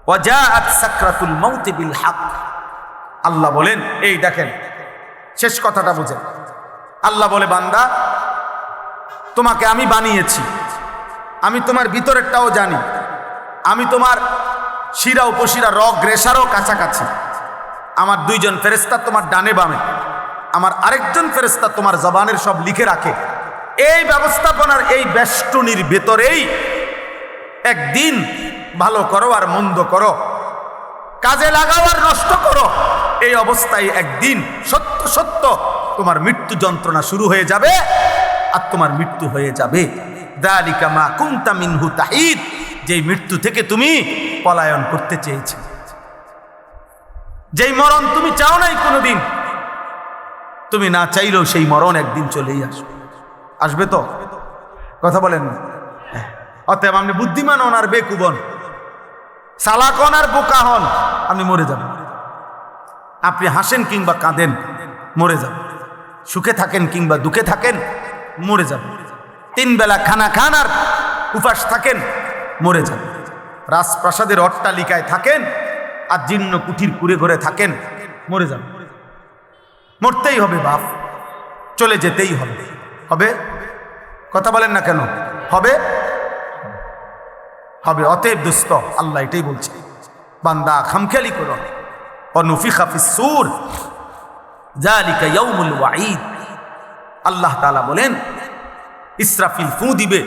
S1: ওয়াজাআত সাকরাতুল মাউত বিল হক। আল্লাহ বলেন, এই দেখেন শেষ কথাটা বুঝেন। আল্লাহ বলে, বান্দা তোমাকে আমি বানিয়েছি, আমি তোমার ভিতরেরটাও জানি, আমি তোমার শিরা উপশিরা রগ রেশারও কাছাকাছি। আমার দুইজন ফেরেশতা তোমার ডানে বামে, আমার আরেকজন ফেরেশতা তোমার জবানের সব লিখে রাখে। এই ব্যবস্থাপনার এই বেষ্টনীর ভেতরেই একদিন ভালো করো আর মন্দ করো, কাজে লাগাও আর নষ্ট করো, এই অবস্থায় একদিন সত্য সত্য তোমার মৃত্যু যন্ত্রণা শুরু হয়ে যাবে আর তোমার মৃত্যু হয়ে যাবে। যালিকা মা কুনতা মিনহু তাহিদ, যেই মৃত্যু থেকে তুমি পলায়ন করতে চেয়েছিলে, যেই মরণ তুমি চাও নাই কোনোদিন, তুমি না চাইলেও সেই মরণ একদিন চলেই আসবে। আসবে তো? কথা বলেন না? অতএব আপনি বুদ্ধিমান হন আর বেকুব হন, চালাক হন আর বোকা হন, আপনি মরে যাবেন। আপনি হাসেন কিংবা কাঁদেন, মরে যাবেন। সুখে থাকেন কিংবা দুঃখে থাকেন, মরে যাবেন। 3 বেলা খানা খান আর উপাস থাকেন, মরে যাবেন। রাজপ্রাসাদের অট্টালিকায় থাকেন আর জীর্ণ কুঠির কুড়ে ঘরে থাকেন, মরে যাবেন। মরতেই হবে বাপ, চলে যেতেই হবে। হবে? কথা বলেন না কেন? হবে হবে। অতএব দোস্ত, আল্লাহ এটাই বলছে, বান্দা খামখেয়ালি করো। অনুফিখা ফিস-সূর যালিকা ইয়াউমুল ওয়াঈদ। আল্লাহ তাআলা বলেন, ইসরাফিল ফু দিবে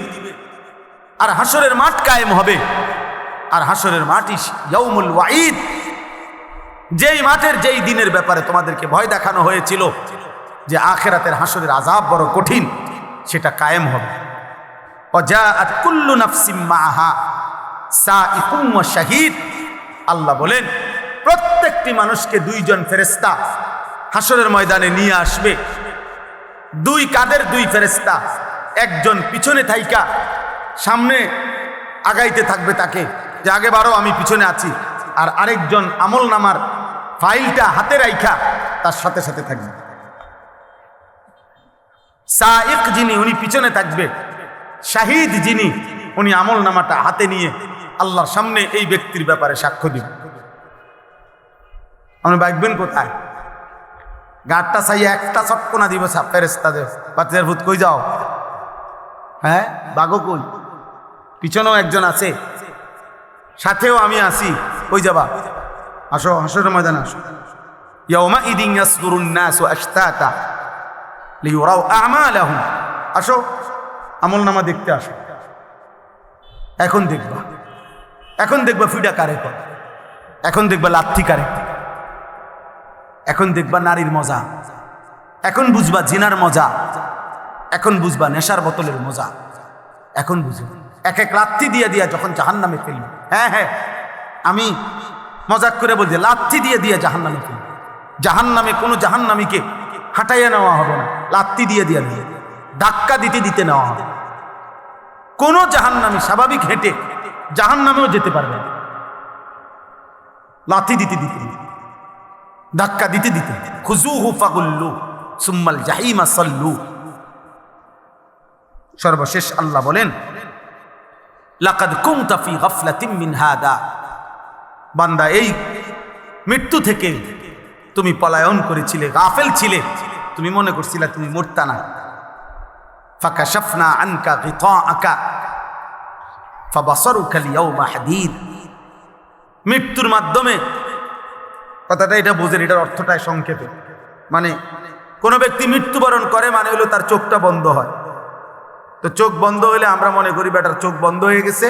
S1: আর হাসরের মাঠ কায়েম হবে। আর হাসরের মাঠই ইয়াউমুল ওয়াঈদ, যেই মাঠের যেই দিনের ব্যাপারে তোমাদেরকে ভয় দেখানো হয়েছিল যে আখিরাতের হাসরের আযাব বড় কঠিন, সেটা কায়েম হবে। ওয়াজাআত কুল্লু নাফসিম মাআহা সাইকুম ওয়া শাহীদ। আল্লাহ বলেন, প্রত্যেকটি মানুষকে 2 জন ফেরেশতা হাসরের ময়দানে নিয়ে আসবে। 2 কাদের 2 ফেরেশতা, একজন পিছনে থাইকা সামনে আগাইতে থাকবে তাকে, যে আগে বারো আমি পিছনে আছি, আর আরেকজন আমল নামার ফাইলটা হাতে রাইখা তার সাথে সাথে থাকবে। সাইক যিনি, উনি পিছনে থাকবে। শাহিদ যিনি, উনি আমল নামাটা হাতে নিয়ে আল্লাহর সামনে এই ব্যক্তির ব্যাপারে সাক্ষ্য দিবেন। আপনি বাইকবেন কোথায়? গাড়টা চাই একটা চটকনা দিব ফেরেশতাদের, বাচ্চাদের ভূত কই যাও? হ্যাঁ, বাঘও কই? পিছনেও একজন আছে, সাথেও আমি আছি, কই যাবা? আসো, হাসরের ময়দানে আসো। ইয়াউমা ইদিন ইয়াসদুরুন নাসু আশতাতা লিইউরাউ আমালাহুম। আসো, আমল নামা দেখতে আসো। এখন দেখবা, এখন দেখবা ফিডা কারে কর, এখন দেখবা লাথি কারে, এখন দেখবা নারীর মজা, এখন বুঝবা জিনার মজা, এখন বুঝবা নেশার বোতলের মজা, এখন বুঝবা এক এক লাথি দিয়ে দিয়া যখন জাহান্নামে ফেলবে। হ্যাঁ হ্যাঁ, আমি মজাক করে বলছি, লাথি দিয়ে দিয়ে জাহান্নামে ফেলবে। জাহান্নামে কোনো জাহান্নামীকে হাঁটাইয়া নেওয়া হবে না, লাথি দিয়ে দিয়ে দিয়ে ধাক্কা দিতে দিতে নেওয়া হবে। কোনো জাহান্নামী স্বাভাবিক হেঁটে জাহান্নামেও যেতে পারবে না, লাথি দিতে দিতে, ধাক্কা দিতে দিতে। খুযূহু ফাগুল্লু সুম্মাল জাহিমা সাল্লু। সর্বশেষ আল্লাহ বলেন, লাকাদ কুনতা ফি গাফলাতিন মিন হাদা। বান্দা, এই মৃত্যু থেকে তুমি পলায়ন করেছিলে, গাফেল ছিলে, তুমি মনে করছিলে তুমি মরতা না। ফাকাশাফনা আনকা গিতাআকা ফাবাসারুকা আল-ইয়াওমা হাদীদ। মৃত্যুর মাধ্যমে, কথাটা এটা বোঝেন, এটার অর্থটাই সংক্ষেপে, মানে কোনো ব্যক্তি মৃত্যুবরণ করে মানে হলো তার চোখটা বন্ধ হয়। তো চোখ বন্ধ হলে আমরা মনে করি বেটার চোখ বন্ধ হয়ে গেছে,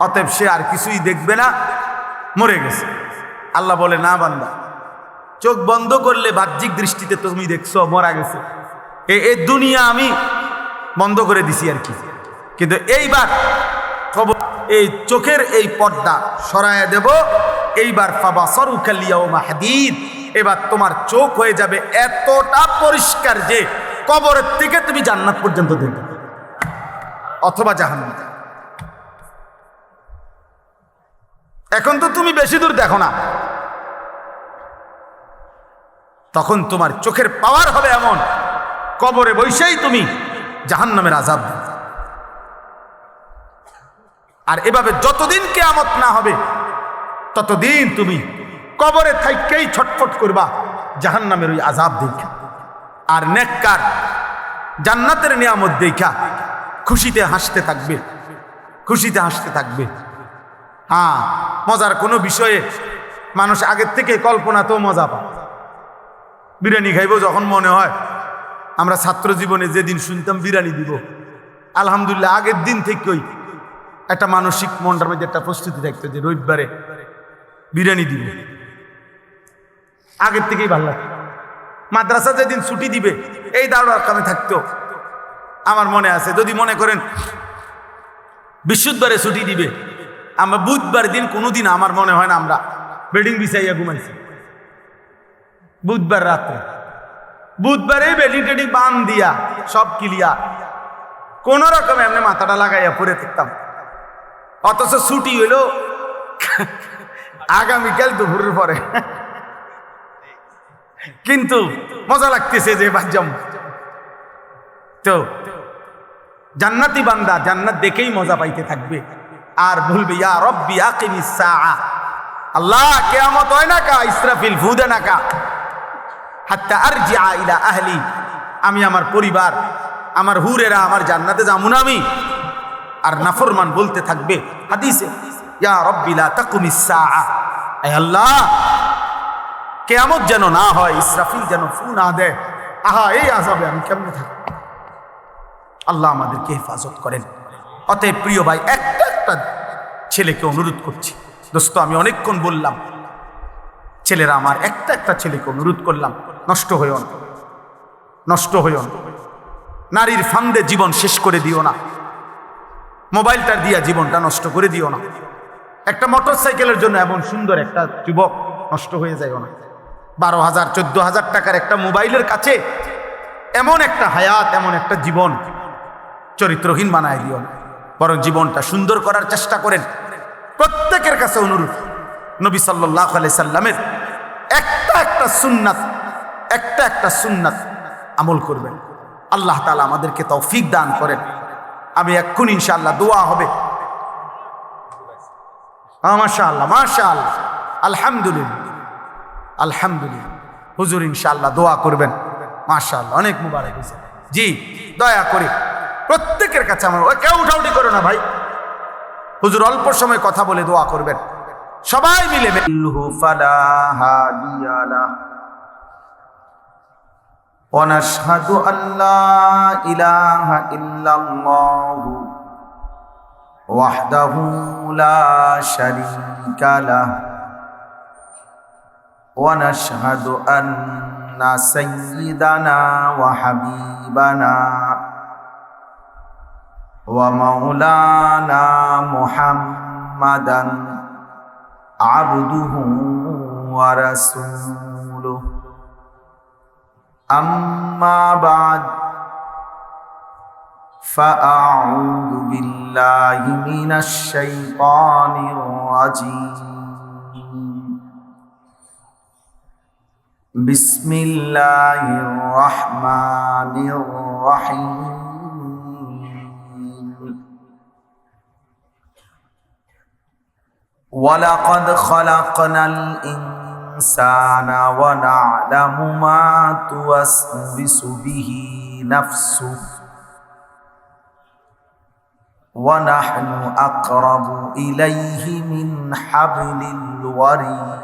S1: অতএব সে আর কিছুই দেখবে না, মরে গেছে। আল্লাহ বলে, না বান্দা, চোখ বন্ধ করলে বাহ্যিক দৃষ্টিতে তুমি দেখছো মরা গেছে, এই দুনিয়া আমি বন্ধ করে দিছি আর কি, কিন্তু এইবার খবর, এই চোখের এই পর্দা সরায় দেব। এইবার ফাবাসারুকা আল-ইয়াওমা হাদীদ, এবার তোমার চোখ হয়ে যাবে এতটা পরিষ্কার যে কবরের থেকে তুমি জান্নাত পর্যন্ত দেখবে অথবা জাহান্নাম। এখন তো তুমি বেশি দূর দেখো না, তখন তোমার চোখের পাওয়ার হবে এমন, কবরে বসেই তুমি জাহান্নামের আযাব। আর এভাবে যতদিন কিয়ামত না হবে ততদিন তুমি কবরে থাইকেই ছটফট করবা জাহান্নামের ওই আযাব দেখা। আর নেককার জান্নাতের নিয়ামত দেখা খুশিতে হাসতে থাকবে, খুশিতে হাসতে থাকবে। হ্যাঁ, মজার কোনো বিষয়ে মানুষ আগের থেকে কল্পনা তো মজা পায়। বিরিয়ানি খাইব যখন মনে হয়, আমরা ছাত্র জীবনে যেদিন শুনতাম বিরিয়ানি দিব, আলহামদুলিল্লাহ আগের দিন থেকেই একটা মানসিক মনটার মধ্যে একটা প্রস্তুতি থাকতো যে রবিবারে বিরিয়ানি দিব। আগের থেকেই ভালো লাগে। মাদ্রাসা যেদিন ছুটি দিবে এই দাঁড়ার কামে থাকতো। আমার মনে আছে, যদি মনে করেন বৃহস্পতিবারে ছুটি দিবে, আমরা বুধবার দিন কোনোদিন আমার মনে হয় না আমরা বেডিং বিছাইয়া ঘুমাইছি। বুধবার রাত্রে, বুধবারে বেডিং টেডিং বান দিয়া সব ক্লিয়ার, কোন রকম এমনি মাথাটা লাগাইয়া পড়ে থাকতাম। অথচ ছুটি হইল আগামীকাল দুপুরের পরে, কিন্তু মজা লাগতেছে যে বাজ্জাম। তো জান্নাতি বান্দা জান্নাত দেখেই মজা পাইতে থাকবে আর বলবে ইয়া রব্বি আকিমিস সাআ, আল্লাহ কিয়ামত হয় না কা, ইসরাফিল ফু দে না কা, হাত্তা আরজিআ ইলা আহলি, আমি আমার পরিবার, আমার হুরেরা আমার জান্নাতে যাবো না আমি। আর নাফরমান বলতে থাকবে হাদিসে, ইয়া রব্বি লা তাকুমিস সাআ, এ আল্লাহ কিয়ামত যেন না হয়, ইসরাফিল যেন ফু না দেয়। আহা, এই আযাবে আমি কেমনে থাকব? আল্লাহ আমাদেরকে হেফাজত করেন। অতএব প্রিয় ভাই, একটা একটা ছেলেকে অনুরোধ করছি, দোস্ত আমি অনেকক্ষণ বললাম, ছেলেরা আমার একটা একটা ছেলেকে অনুরোধ করলাম, নষ্ট হইও না, নষ্ট হইও না। নারীর ফান্দে জীবন শেষ করে দিও না, মোবাইলটার দিয়া জীবনটা নষ্ট করে দিও না। একটা মোটর সাইকেলের জন্য এমন সুন্দর একটা যুবক নষ্ট হয়ে যায় না। 12,000 14,000 টাকার একটা মোবাইলের কাছে এমন একটা হায়াত, এমন একটা জীবন চরিত্রহীন বানায় দিও না, বরং জীবনটা সুন্দর করার চেষ্টা করেন। প্রত্যেকের কাছে অনুরোধ, নবী সাল্লাল্লাহু আলাইহি সাল্লামের একটা একটা সুন্নাত, একটা একটা সুন্নাত আমল করবেন। আল্লাহ তাআলা আমাদেরকে তৌফিক দান করেন। আমি এক্ষুনি ইনশাআল্লাহ দোয়া হবে। মাশাআল্লাহ, মাশাআল্লাহ, আলহামদুলিল্লাহ, আলহামদুলিল্লাহ। হুজুর ইনশাআল্লাহ দোয়া করবেন। মাশাআল্লাহ, অনেক মুবারক হয়েছে। জি, দয়া করে প্রত্যেকের কাছে আমার, কেউ উঠাউটি করো না ভাই। হুজুর অল্প সময় কথা বলে দোয়া করবেন, সবাই মিলে। ফালা হাদিয়া লাহু ওয়া নাশহাদু আল্লা ইলাহা ইল্লাল্লাহু ওয়াহদাহু লা শারীকা লাহু ওয়া নাশহাদু আন্না সাইয়্যিদানা ওয়া হাবিবানা ওয়া মাওলানা মুহাম্মাদান আবদুহু ওয়া রাসূলুহু। আম্মা বা'দ, ফাআউযু বিল্লাহি মিনাশ শাইতানির রাজীম। বিসমিল্লাহির রাহমানির রাহিম। ওয়ালাকাদ খালাকনাল ইনসানা ওয়া না'লামু মা তুওয়াসবিসু বিহি নাফসুহু ওয়া নাহনু আকরাবু ইলাইহি মিন হাবলিল ওয়ারিদ।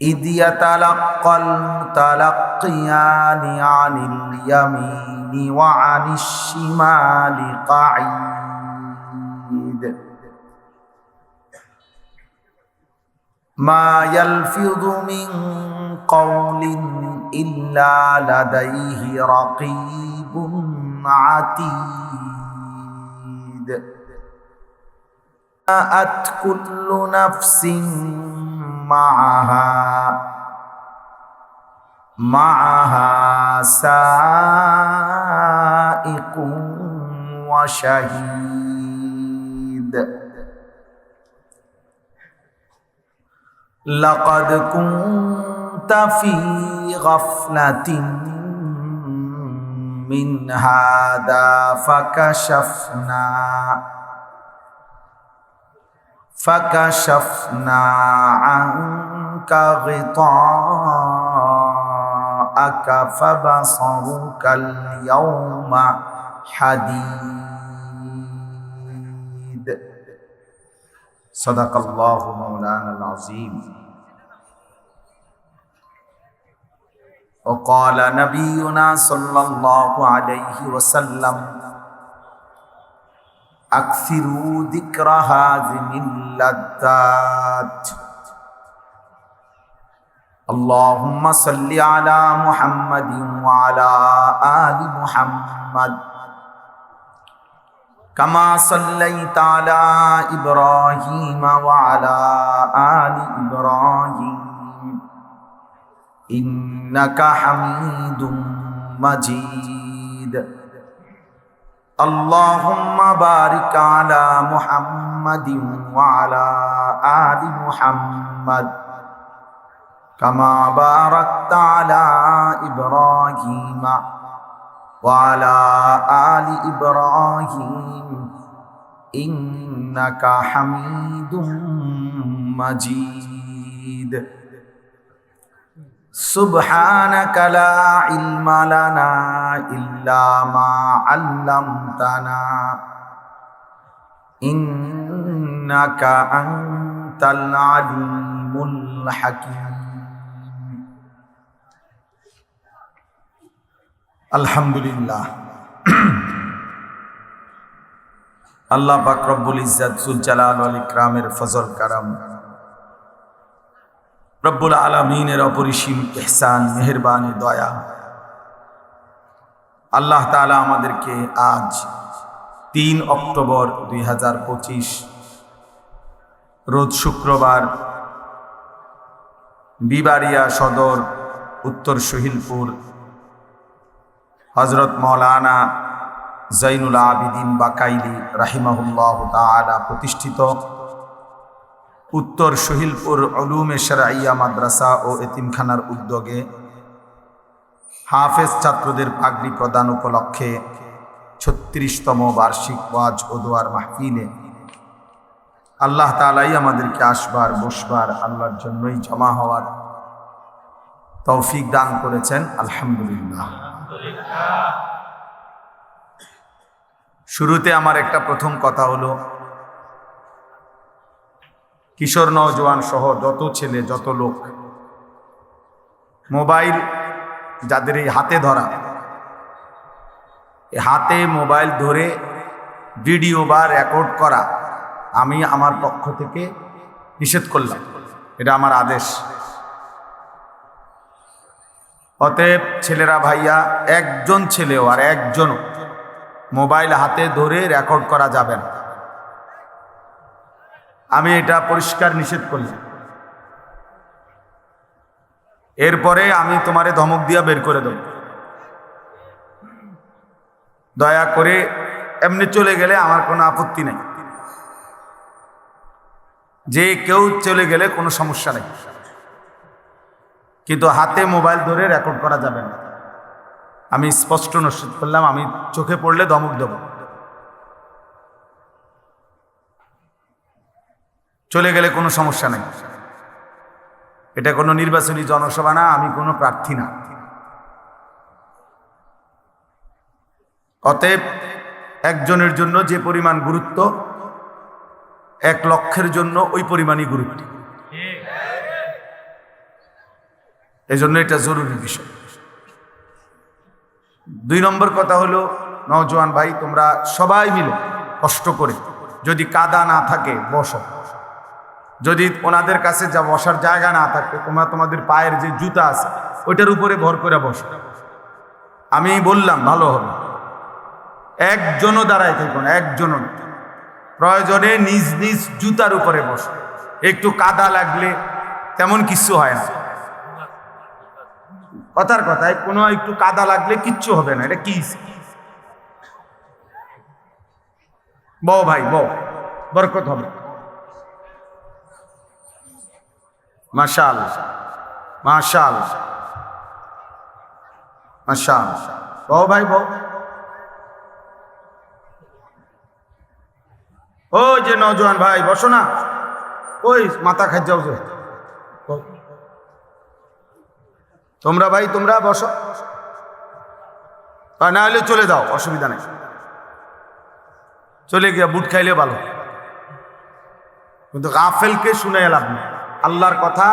S1: إذ يتلقى المتلقيان عن اليمين وعن الشمال قعيد ما يلفظ من قول إلا لديه رقيب عتيد جاءت كل نفس معها سائق وشهيد لقد كنت في غفلة من هذا فكشفنا عنك غطاءك فبصرك اليوم حديد صدق الله مولانا العظيم وقال نبينا صلى الله عليه وسلم أكثروا ذكر هذه اللذات اللهم صل على محمد وعلى آل محمد كما صليت على إبراهيم وعلى آل إبراهيم إنك حميد مجيد اللهم بارك على محمد وعلى آل محمد كما باركت على إبراهيم وعلى آل إبراهيم إنك حميد مجيد سبحانك لا علم لنا إلا ما علمتنا إنك أنت العليم الحكيم الحمد لله আল্লাহ পাক রব্বুল ইজ্জত জুল জালাল ওয়াল ইকরামের ফজল কারাম রব্বুল আলামিনের অপরিসীম ইহসান মেহেরবানি দয়া আল্লাহ তাআলা আমাদেরকে আজ 3 অক্টোবর 2025 রোজ শুক্রবার বিবারিয়া সদর উত্তর সহিলপুর হযরত মাওলানা জাইনুল আবিদিন বাকাইলি রাহিমাহুল্লাহ তাআলা প্রতিষ্ঠিত উত্তর সহিলপুর উলুমে শরঈয়া মাদ্রাসা ও এতিমখানার উদ্যোগে হাফেজ ছাত্রদের পাগড়ি প্রদান উপলক্ষে 36তম বার্ষিক ওয়াজ ও দোয়ার মাহফিলে আল্লাহ তাআলাই আমাদেরকে আসবার বসবার আল্লাহর জন্যই জমা হওয়ার তৌফিক দান করেছেন আলহামদুলিল্লাহ। শুরুতে আমার একটা প্রথম কথা হলো, কিশোর নওজোয়ান সহ যত ছেলে যত লোক মোবাইল যাদের এই হাতে ধরা, হাতে মোবাইল ধরে ভিডিও বা রেকর্ড করা আমি আমার পক্ষ থেকে নিষেধ করলাম, এটা আমার আদেশ। অতএব ছেলেরা ভাইয়া, একজন ছেলেও আর একজনও মোবাইল হাতে ধরে রেকর্ড করা যাবে না, আমি এটা পরিষ্কার নিষেধ করলাম। এরপরে আমি তোমারে ধমক দিয়া বের করে দেব, দয়া করে এমনি চলে গেলে আমার কোনো আপত্তি নেই, যে কেউ চলে গেলে কোনো সমস্যা নেই, কিন্তু হাতে মোবাইল ধরে রেকর্ড করা যাবে না, আমি স্পষ্ট নিষেধ করলাম। আমি চোখে পড়লে ধমক দেব, চলে গেলে কোনো সমস্যা নেই। এটা কোনো নির্বাচনী জনসভা না, আমি কোনো প্রার্থী না। অতএব একজনের জন্য যে পরিমাণ গুরুত্ব, 1 লক্ষের জন্য ওই পরিমাণই গুরুত্ব, এজন্য এটা জরুরি বিষয়। 2 নম্বর কথা হলো, নওজোয়ান ভাই তোমরা সবাই মিলে কষ্ট করে, যদি কাদা না থাকে বসো, যদি ওনাদের কাছে যা বসার জায়গা না থাকে তোমরা তোমাদের পায়ের যে জুতা আছে ওইটার উপরে ভর করে বসো। আমি বললাম ভালো হবে, একজনও দাঁড়ায় থাকো না, একজনও, প্রয়োজনে নিজ নিজ জুতার উপরে বসো, একটু কাদা লাগলে তেমন কিছু হয় না। কথার কথায় কোনো একটু কাদা লাগলে কিচ্ছু হবে না, এটা কি? বউ ভাই বউ, বরকত হবে। মাশাআল্লাহ মাশাআল্লাহ মাশাআল্লাহ। বউ ভাই বউ। ওই যে নওজোয়ান ভাই বসো না, ওই মাথা খাই যাও যে। তোমরা ভাই তোমরা বসো, না হলে চলে যাও, অসুবিধা নেই, চলে গিয়া বুট খাইলে ভালো। কিন্তু গাফেলকে শুনে এলাম না। আল্লাহর কথা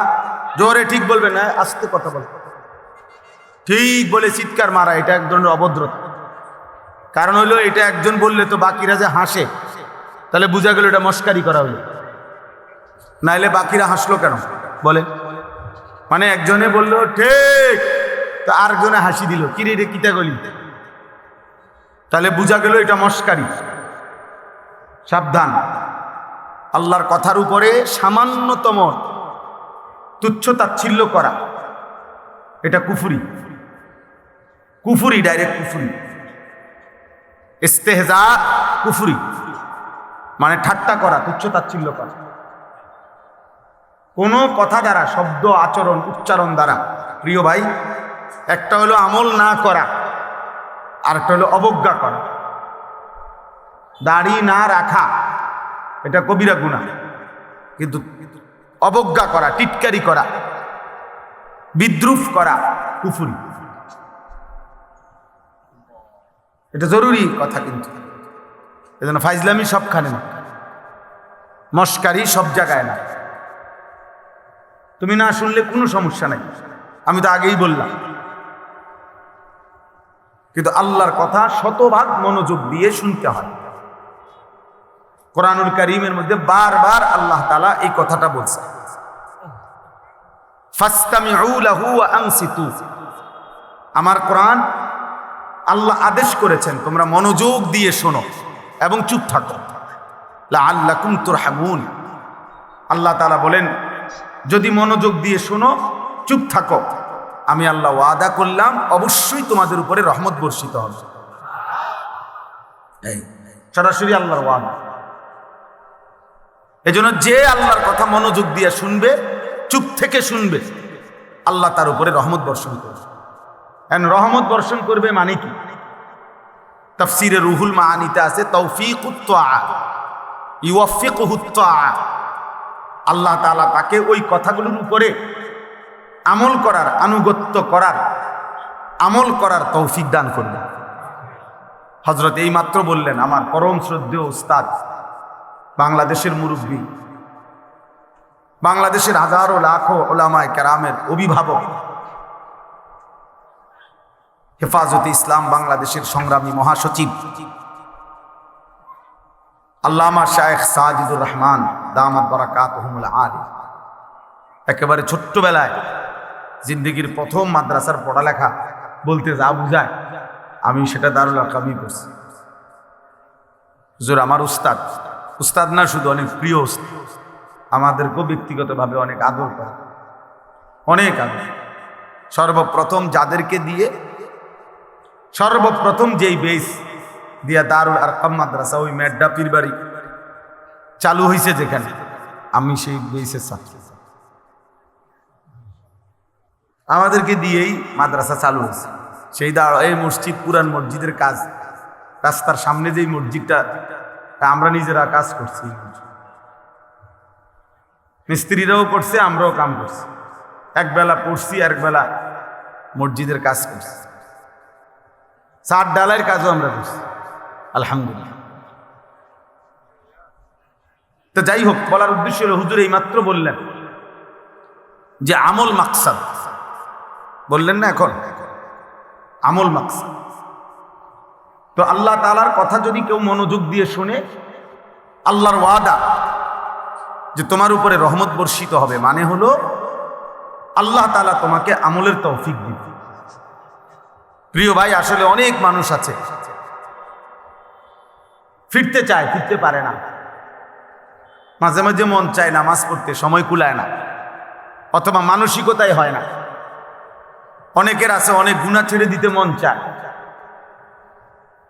S1: জোরে ঠিক বলবে না, আস্তে কথা বলবে। ঠিক বলে চিৎকার মারা এটা এক ধরনের অভদ্রতা। কারণ হইলো এটা একজন বললে তো বাকিরা যে হাসে, তাহলে বোঝা গেল এটা মস্কারি করা হলো। নাইলে বাকিরা হাসলো কেন বলে? মানে একজনে বললো ঠিক, তো আরেকজনে হাসি দিল, কিরে রে কিতা গলি, তাহলে বোঝা গেল এটা মস্কারি। সাবধান, আল্লাহর কথার উপরে সামান্যতম তুচ্ছ তাচ্ছিল্য করা এটা কুফরি, কুফরি, ডাইরেক্ট কুফরি। ইস্তেহজা কুফরি, মানে ঠাট্টা করা, তুচ্ছ তাচ্ছিল্য করা কোনো কথা দ্বারা, শব্দ আচরণ উচ্চারণ দ্বারা। প্রিয় ভাই, একটা হলো আমল না করা, আর একটা হলো অবজ্ঞা করা। দাড়ি না রাখা এটা কবিরা গুনাহ, কিন্তু অবজ্ঞা করা, টিটকারি করা, বিদ্রুপ করা কুফরি। এটা জরুরি কথা, কিন্তু এজন্য ফাইজলামি সবখানে না, মস্কারি সব জায়গায় না। তুমি না শুনলে কোনো সমস্যা নাই, আমি তো আগেই বললাম। কিন্তু আল্লাহর কথা শতভাগ মনোযোগ দিয়ে শুনতে হয়। কোরআনুল কারীমের মধ্যে বারবার আল্লাহ তাআলা এই কথাটা বলছে, ফাসতামিউ লাহু ওয়া আনসিতু। আমার কোরআন আল্লাহ আদেশ করেছেন তোমরা মনোযোগ দিয়ে শোনো এবং চুপ থাকো, লাআল্লাকুম তুরহামুন। আল্লাহ তাআলা বলেন যদি মনোযোগ দিয়ে শোনো, চুপ থাকো, আমি আল্লাহ ওয়াদা করলাম অবশ্যই তোমাদের উপরে রহমত বর্ষিত হবে। এই সরাসরি আল্লাহর ওয়াদা। এজন্য যে আল্লাহর কথা মনোযোগ দিয়ে শুনবে, চুপ থেকে শুনবে, আল্লাহ তার উপরে রহমত বর্ষণ করবে। রহমত বর্ষণ করবে মানে কি? তাফসীরে রুহুল মাআনিতে আছে তৌফিকুত তাআ, ইউওয়াফিকুহুত তাআ। আল্লাহ তাআলা তাকে ওই কথাগুলোর উপরে আমল করার, আনুগত্য করার, আমল করার তৌফিক দান করবে। হযরত এই মাত্র বললেন আমার পরম শ্রদ্ধেয় উস্তাদ, বাংলাদেশের মুরব্বী, বাংলাদেশের হাজারো লাখো উলামায়ে কেরামের অভিভাবক, হেফাজতে ইসলাম বাংলাদেশের সংগ্রামী মহাসচিব আল্লামা শায়েখ সাজিদুর রহমান দামাত বারাকাতুহুমুল আলী, একেবারে ছোট্টবেলায় জিন্দেগির প্রথম মাদ্রাসার পড়ালেখা বলতে যা বুঝায়, আমি সেটা দারুল আরকামই করছি। হুজুর আমার উস্তাদ, উস্তাদ না শুধু অনেক প্রিয় উস্তাদ, আমাদেরকেও ব্যক্তিগতভাবে অনেক আদর করে, অনেক আদর। সর্বপ্রথম যাদেরকে দিয়ে, সর্বপ্রথম যেই বেস দিয়া দারুল আরকাম মাদ্রাসা, ওই মেড্ডা পীরবাড়ি চালু হয়েছে যেখানে, আমি সেই বেসের ছাত্র। আমাদেরকে দিয়েই মাদ্রাসা চালু হয়েছে। সেই এই মসজিদ, পুরান মসজিদের কাজ, রাস্তার সামনে যেই মসজিদটা, আমরা নিজেরা কাজ করছি, মিস্ত্রিরাও করছে, আমরাও কাম করছি, একবেলা পড়ছি, একবেলা মসজিদের কাজ করছি, ছাদ ডালাইয়ের কাজও আমরা করছি, আলহামদুলিল্লাহ। তো যাই হোক, বলার উদ্দেশ্য হলো হুজুর এই মাত্র বললেন যে আমল মাকসাদ, বললেন না এখন আমল মাকসাদ। তো আল্লাহ তাআলার কথা যদি কেউ মনোযোগ দিয়ে শোনে, আল্লাহর ওয়াদা যে তোমার উপরে রহমত বর্ষিত হবে, মানে হলো আল্লাহ তাআলা তোমাকে আমলের তৌফিক দিবে। প্রিয় ভাই, আসলে অনেক মানুষ আছে ফিরতে চায়, ফিরতে পারে না। মাঝে মাঝে মন চায় নামাজ পড়তে, সময় কুলায় না, অথবা মানসিকতাই হয় না। অনেকের আছে অনেক গুনাহ ছেড়ে দিতে মন চায়,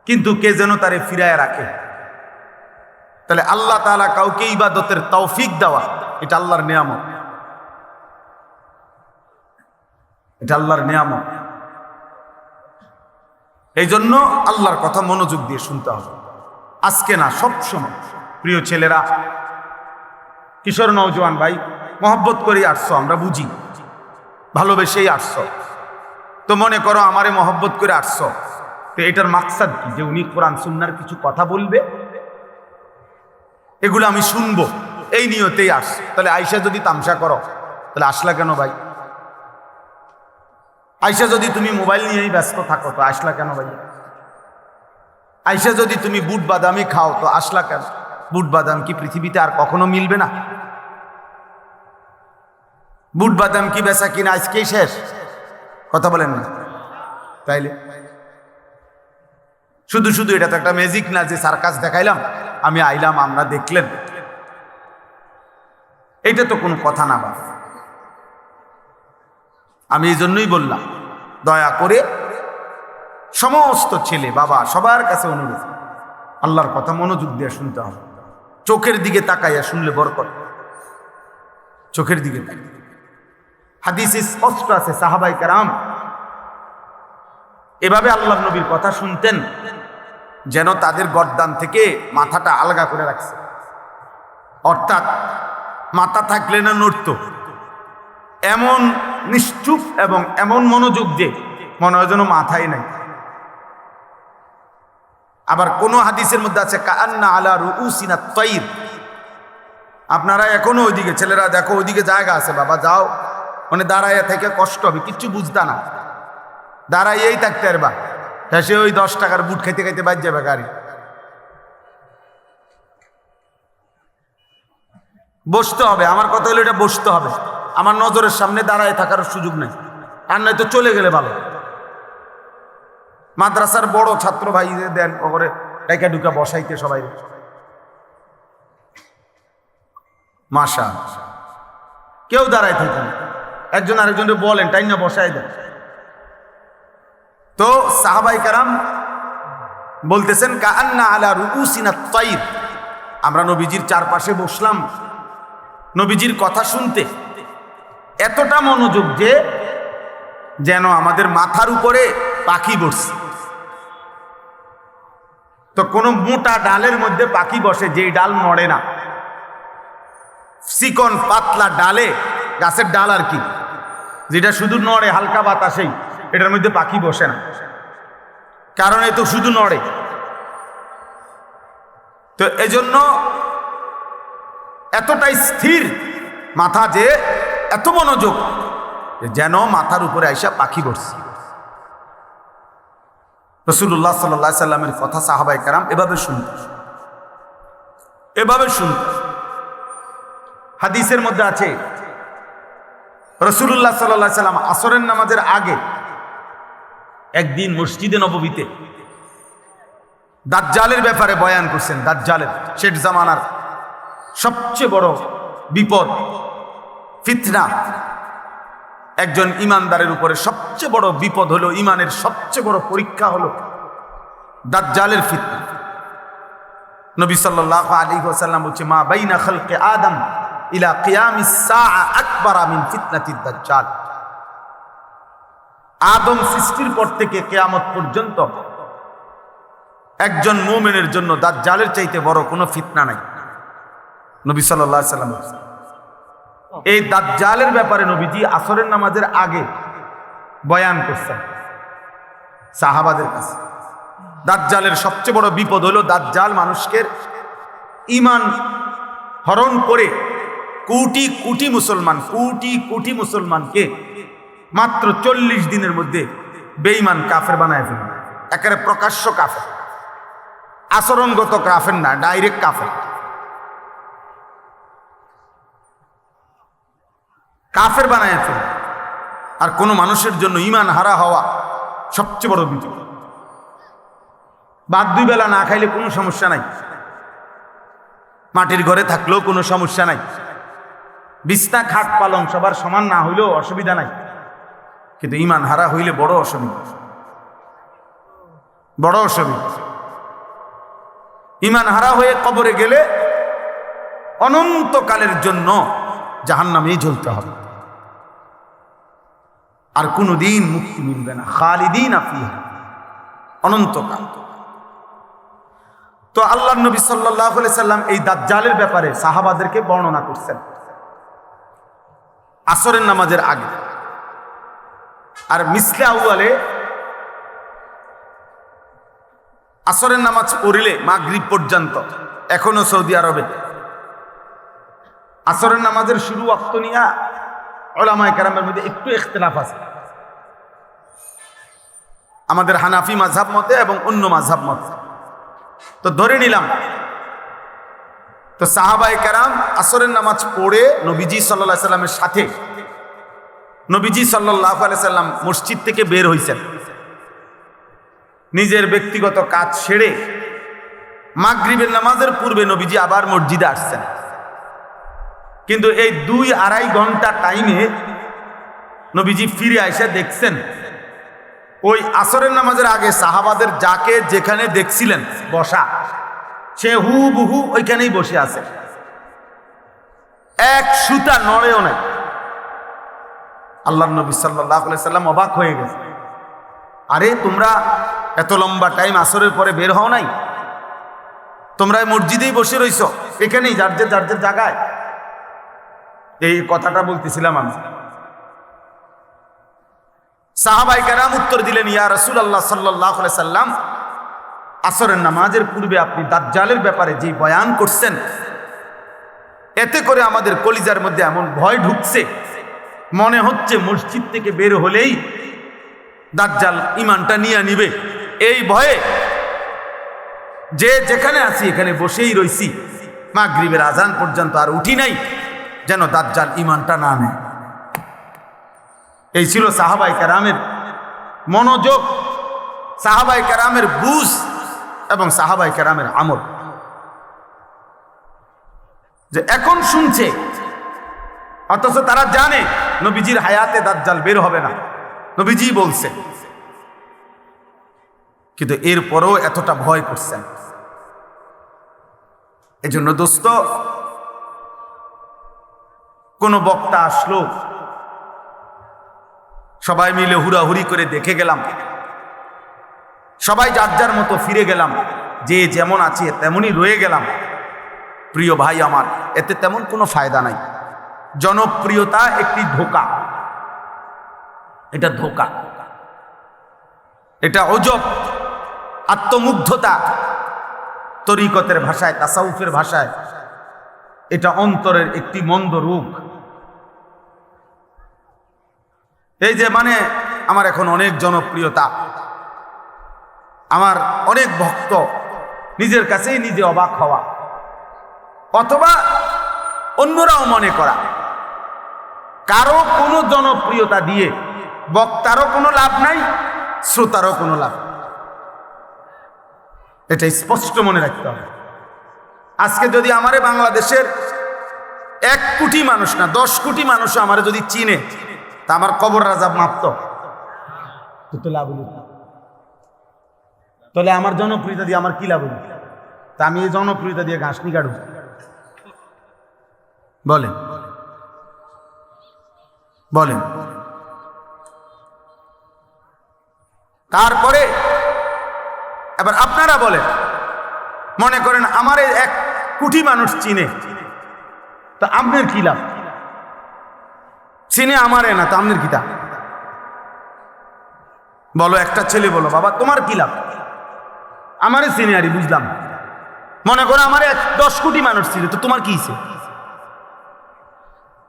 S1: কিন্তু কে যেন তারে ফিরায় রাখে। তাহলে আল্লাহ তাআলা কাউকে ইবাদতের তৌফিক দেওয়া, এটা আল্লাহর নিয়ামত, এটা আল্লাহর নিয়ামত। এই জন্য আল্লাহর কথা মনোযোগ দিয়ে শুনতে হবে, আজকে না সব সময়। প্রিয় ছেলেরা, কিশোর নওজোয়ান ভাই, মহব্বত করে আসছো, আমরা বুঝি, ভালোবেসেই আসছো। তো মনে করো আমারে মহব্বত করে আসছো, তো এটার মাকসাদ কি? যে উনি কোরআন সুন্নাহর কিছু কথা বলবে, এগুলো আমি শুনবো, এই নিয়তেই আসছে। তাহলে আয়সা যদি তামসা করো, তাহলে আসলা কেন ভাই? আয়সা যদি তুমি মোবাইল নিয়েই ব্যস্ত থাকো, তো আসলা কেন ভাই? আয়সা যদি তুমি বুট বাদামি খাও, তো আসলা কেন? বুট বাদাম কি পৃথিবীতে আর কখনো মিলবে না? বুট বাদাম কি বেচা কিনা আজকেই শেষ? কথা বলেন না। তাইলে শুধু শুধু এটা তো একটা ম্যাজিক না যে সার্কাস দেখাইলাম, আমি আইলাম, আমরা দেখলেন, এটা তো কোনো কথা না। বাস আমি এই জন্যই বললাম, দয়া করে সমস্ত ছেলে বাবা সবার কাছে অনুরোধ, আল্লাহর কথা মনোযোগ দিয়ে শুনতে হবে। চোখের দিকে তাকাইয়া শুনলে বরকত, চোখের দিকে। হাদিসে স্পষ্ট আছে, সাহাবায়ে কেরাম এভাবে আল্লাহর নবীর কথা শুনতেন যেন তাদের গর্দান থেকে মাথাটা আলগা করে রাখছে, অর্থাৎ মাথা থাকলে না নড়ত, এমন নিশ্চুপ এবং এমন মনোযোগ যে মনে হয় যেন মাথাই নাই। আবার কোন হাদিসের মধ্যে আছে কাআন্না আলা রুউসিনা তাইর। আপনারা এখনো ওইদিকে, ছেলেরা দেখো ওইদিকে জায়গা আছে, বাবা যাও, মানে দাঁড়াইয়া থেকে কষ্ট হবে, কিচ্ছু বুঝতা না, দাঁড়াইয়েই থাকতে পারবা, সে ওই 10 টাকার বুট খাইতে খাইতে বাদ যাবে গাড়ি। বসতে হবে, আমার কথা হলো এটা বসতে হবে, আমার নজরের সামনে দাঁড়ায় থাকার সুযোগ নেই, আর নয়তো চলে গেলে ভালো। মাদ্রাসার বড় ছাত্র ভাই দেন ওপরে টাকা ঢুকা বসাইতে সবাই, মাশা, কেউ দাঁড়ায় থাকে না, একজন আরেকজনকে বলেন টাইম না বসাই দেন। তো সাহাবায়ে কেরাম বলতেছেন কাআন্না আলা রুউসিনা তাইর, আমরা নবীজির চারপাশে বসলাম নবীজির কথা শুনতে, এতটা মনোযোগ যে যেন আমাদের মাথার উপরে পাখি বসছে। তো কোনো মোটা ডালের মধ্যে পাখি বসে, যেই ডাল নড়ে না, চিকন পাতলা ডালে, গাছের ডাল আর কি, যেটা শুধু নড়ে হালকা বাতাসেই, এটার মধ্যে পাখি বসে না, কারণ এ তো শুধু নড়ে। তো এজন্য এতটাই স্থির মাথা যে এত মনোযোগ যেন মাথার উপরে আইসা পাখি বসছে। রাসূলুল্লাহ সাল্লাল্লাহু আলাইহি সাল্লামের কথা সাহাবায়ে কেরাম এভাবে শুনত, এভাবে শুনত। হাদিসের মধ্যে আছে রাসূলুল্লাহ সাল্লাল্লাহু আলাইহি সাল্লাম আসরের নামাজের আগে একদিন মসজিদে নববীতে দাজ্জালের ব্যাপারে বয়ান করছেন। দাজ্জালের, শেষ জামানার সবচেয়ে বড় বিপদ, ফিতনা। একজন ইমানদারের উপরে সবচেয়ে বড় বিপদ হলো, ইমানের সবচেয়ে বড় পরীক্ষা হলো দাজ্জালের ফিতনা। নবী সাল্লাল্লাহু আলাইহি ওয়াসাল্লাম বলছে, মা বাইনা খালকি আদম ইলা কিয়ামিস সাআ আকবার মিন ফিতনাতিদ দাজ্জাল। আদম সৃষ্টির পর থেকে কিয়ামত পর্যন্ত একজন মুমিনের জন্য দাজ্জালের চাইতে বড় কোনো ফিতনা নাই। নবী সাল্লাল্লাহু আলাইহি ওয়াসাল্লাম এই দাজ্জালের ব্যাপারে নবীজি আসরের নামাজের আগে বয়ান করছেন সাহাবাদের কাছে। দাজ্জালের সবচেয়ে বড় বিপদ হলো দাজ্জাল মানুষকে ঈমান হরণ করে কোটি কোটি মুসলমান, কোটি কোটি মুসলমানকে মাত্র 40 দিনের মধ্যে বেঈমান কাফের বানায় ফেলবে। একেবারে প্রকাশ্য কাফের, আচরণগত কাফের না, ডাইরেক্ট কাফের। কাফের বানায় ফেলবে। আর কোনো মানুষের জন্য ঈমান হারা হওয়া সবচেয়ে বড় বিপদ। ভাত 2 বেলা না খাইলে কোনো সমস্যা নাই, মাটির ঘরে থাকলেও কোনো সমস্যা নাই, বিছনা খাট পালং সবার সমান না হইলেও অসুবিধা নাই, কিন্তু ঈমান হারা হইলে বড় অসুবিধা, বড় অসুবিধা। ঈমান হারা হয়ে কবরে গেলে অনন্তকালের জন্য জাহান্নামেই জ্বলতে হবে, আর কোনোদিন মুক্তি মিলবে না। খালিদিনা ফিহা, অনন্তকাল। তো আল্লাহর নবী সাল্লাল্লাহু আলাইহি সাল্লাম এই দাজ্জালের ব্যাপারে সাহাবাদেরকে বর্ণনা করছেন আসরের নামাজের আগে। আর মিসলে আউয়ালে আসরের নামাজ পড়িলে মাগরিব পর্যন্ত এখনো সৌদি আরবে আসরের নামাজের শুরু ওয়াক্ত নিয়ে উলামায়ে কেরামের মধ্যে একটু ইখতিলাফ আছে, আমাদের হানাফি মাযহাব মতে এবং অন্য মাযহাব মতে। তো ধরে নিলাম তো সাহাবায়ে কেরাম আসরের নামাজ পড়ে নবীজি সাল্লাল্লাহু আলাইহি সাল্লামের সাথে নবীজি সাল্লাল্লাহু আলাইহি সাল্লাম মসজিদ থেকে বের হইছেন, নিজের ব্যক্তিগত কাজ সেরে মাগরিবের নামাজের পূর্বে নবীজি আবার মসজিদে আসছেন। কিন্তু এই 2-2.5 ঘন্টা টাইমে নবীজি ফিরে এসে দেখছেন ওই আসরের নামাজের আগে সাহাবাদের যাকে যেখানে দেখছিলেন বসা, সে হুবহু ওইখানেই বসে আছে, এক সুতা নড়েও নাই। আল্লাহর নবী সাল্লাল্লাহু আলাইহি সাল্লাম অবাক হয়ে গেছে, আরে তোমরা এত লম্বা টাইম আসরের পরে বের হও নাই, তোমরা মসজিদেই বসে রইছো, এখানেই যার যে জায়গায়। এই কথাটা বলতেছিলাম আমি। সাহাবায়ে কেরাম উত্তর দিলেন, ইয়া রাসূলুল্লাহ সাল্লাল্লাহু আলাইহি সাল্লাম, আসরের নামাজের পূর্বে আপনি দাজ্জালের ব্যাপারে যে বয়ান করছেন, এতে করে আমাদের কলিজার মধ্যে এমন ভয় ঢুকছে, মনে হচ্ছে মসজিদ থেকে বের হলেই দাজ্জাল ঈমানটা নিয়ে নিবে। এই ভয়ে যে যেখানে আছি এখানে বসেই রইছি, মাগরিবের আজান পর্যন্ত আর উঠি নাই, যেন দাজ্জাল ঈমানটা না নেয়। এই ছিল সাহাবায়ে কেরামের মনোযোগ, সাহাবায়ে কেরামের বুঝ এবং সাহাবায়ে কেরামের আমল। যে এখন শুনছে অথচ তারা জানে নবীজির হায়াতে দাজ্জাল বের হবে না, নবীজি বলছে, কিন্তু এরপরও এতটা ভয় করছেন। এজন্য দোস্ত, কোন বক্তা আসলো, সবাই মিলে হুড়াহুড়ি করে দেখে গেলাম, সবাই যার যার মতো ফিরে গেলাম, যে যেমন আছে তেমনই রয়ে গেলাম। প্রিয় ভাই আমার, এতে তেমন কোনো ফায়দা নাই। জনপ্রিয়তা একটি ধোঁকা, এটা ধোঁকা, এটা অজব, আত্মমুগ্ধতা, তরিকতের ভাষায়, তাসাউফের ভাষায় এটা অন্তরের একটি মন্দ রোগ। এই যে মানে আমার এখন অনেক জনপ্রিয়তা, আমার অনেক ভক্ত, নিজের কাছেই নিজে অবাক হওয়া, অথবা অন্যরাও মনে করা, কারো কোনো জনপ্রিয়তা দিয়ে বক্তারও কোনো লাভ নাই, শ্রোতারও কোনো লাভ। এটা স্পষ্ট মনে রাখতে হবে। আজকে যদি আমারে বাংলাদেশের 1 কোটি মানুষ না 10 কোটি মানুষ আমারে যদি চিনে, তা আমার কবর রাজাব মাপত তো লাভ হলো। তাহলে আমার জনপ্রিয়তা দিয়ে আমার কি লাভ হলো? তা আমি এই জনপ্রিয়তা দিয়ে ঘাস নি কাটব? বলেন বলেন। তারপরে এবার আপনারা বলেন, মনে করেন আমার 1 কোটি মানুষ চিনে, তো আপনার কি লাভ? চিনে আমারে না, তো আপনার কি লাভ? বলো, একটা ছেলে বলো, বাবা তোমার কি লাভ? আমারে চিনে আরই বুঝলাম। মনে করো আমার 10 কোটি মানুষ ছিল, তো তোমার কি হইছে?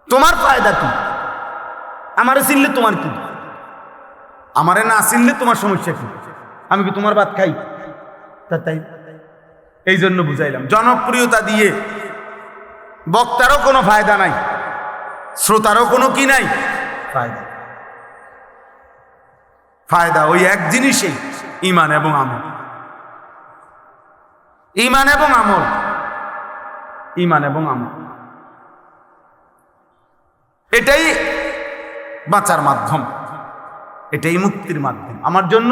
S1: তোমার ফায়দা কি? আমারে চিনলে তোমার কি? আমারে না চিনলে তোমার সমস্যা কি? আমি কি তোমার ভাত খাই? তাই এই জন্য বুঝাইলাম, জনপ্রিয়তা দিয়ে বক্তারও কোনো ফায়দা নাই, শ্রোতারও কোনো কি নাই ফায়দা। ফায়দা ওই এক জিনিসেই, ঈমান এবং আমল। ঈমান এবং আমল, ঈমান এবং আমল, এটাই বাঁচার মাধ্যম, এটাই মুক্তির মাধ্যম। আমার জন্য,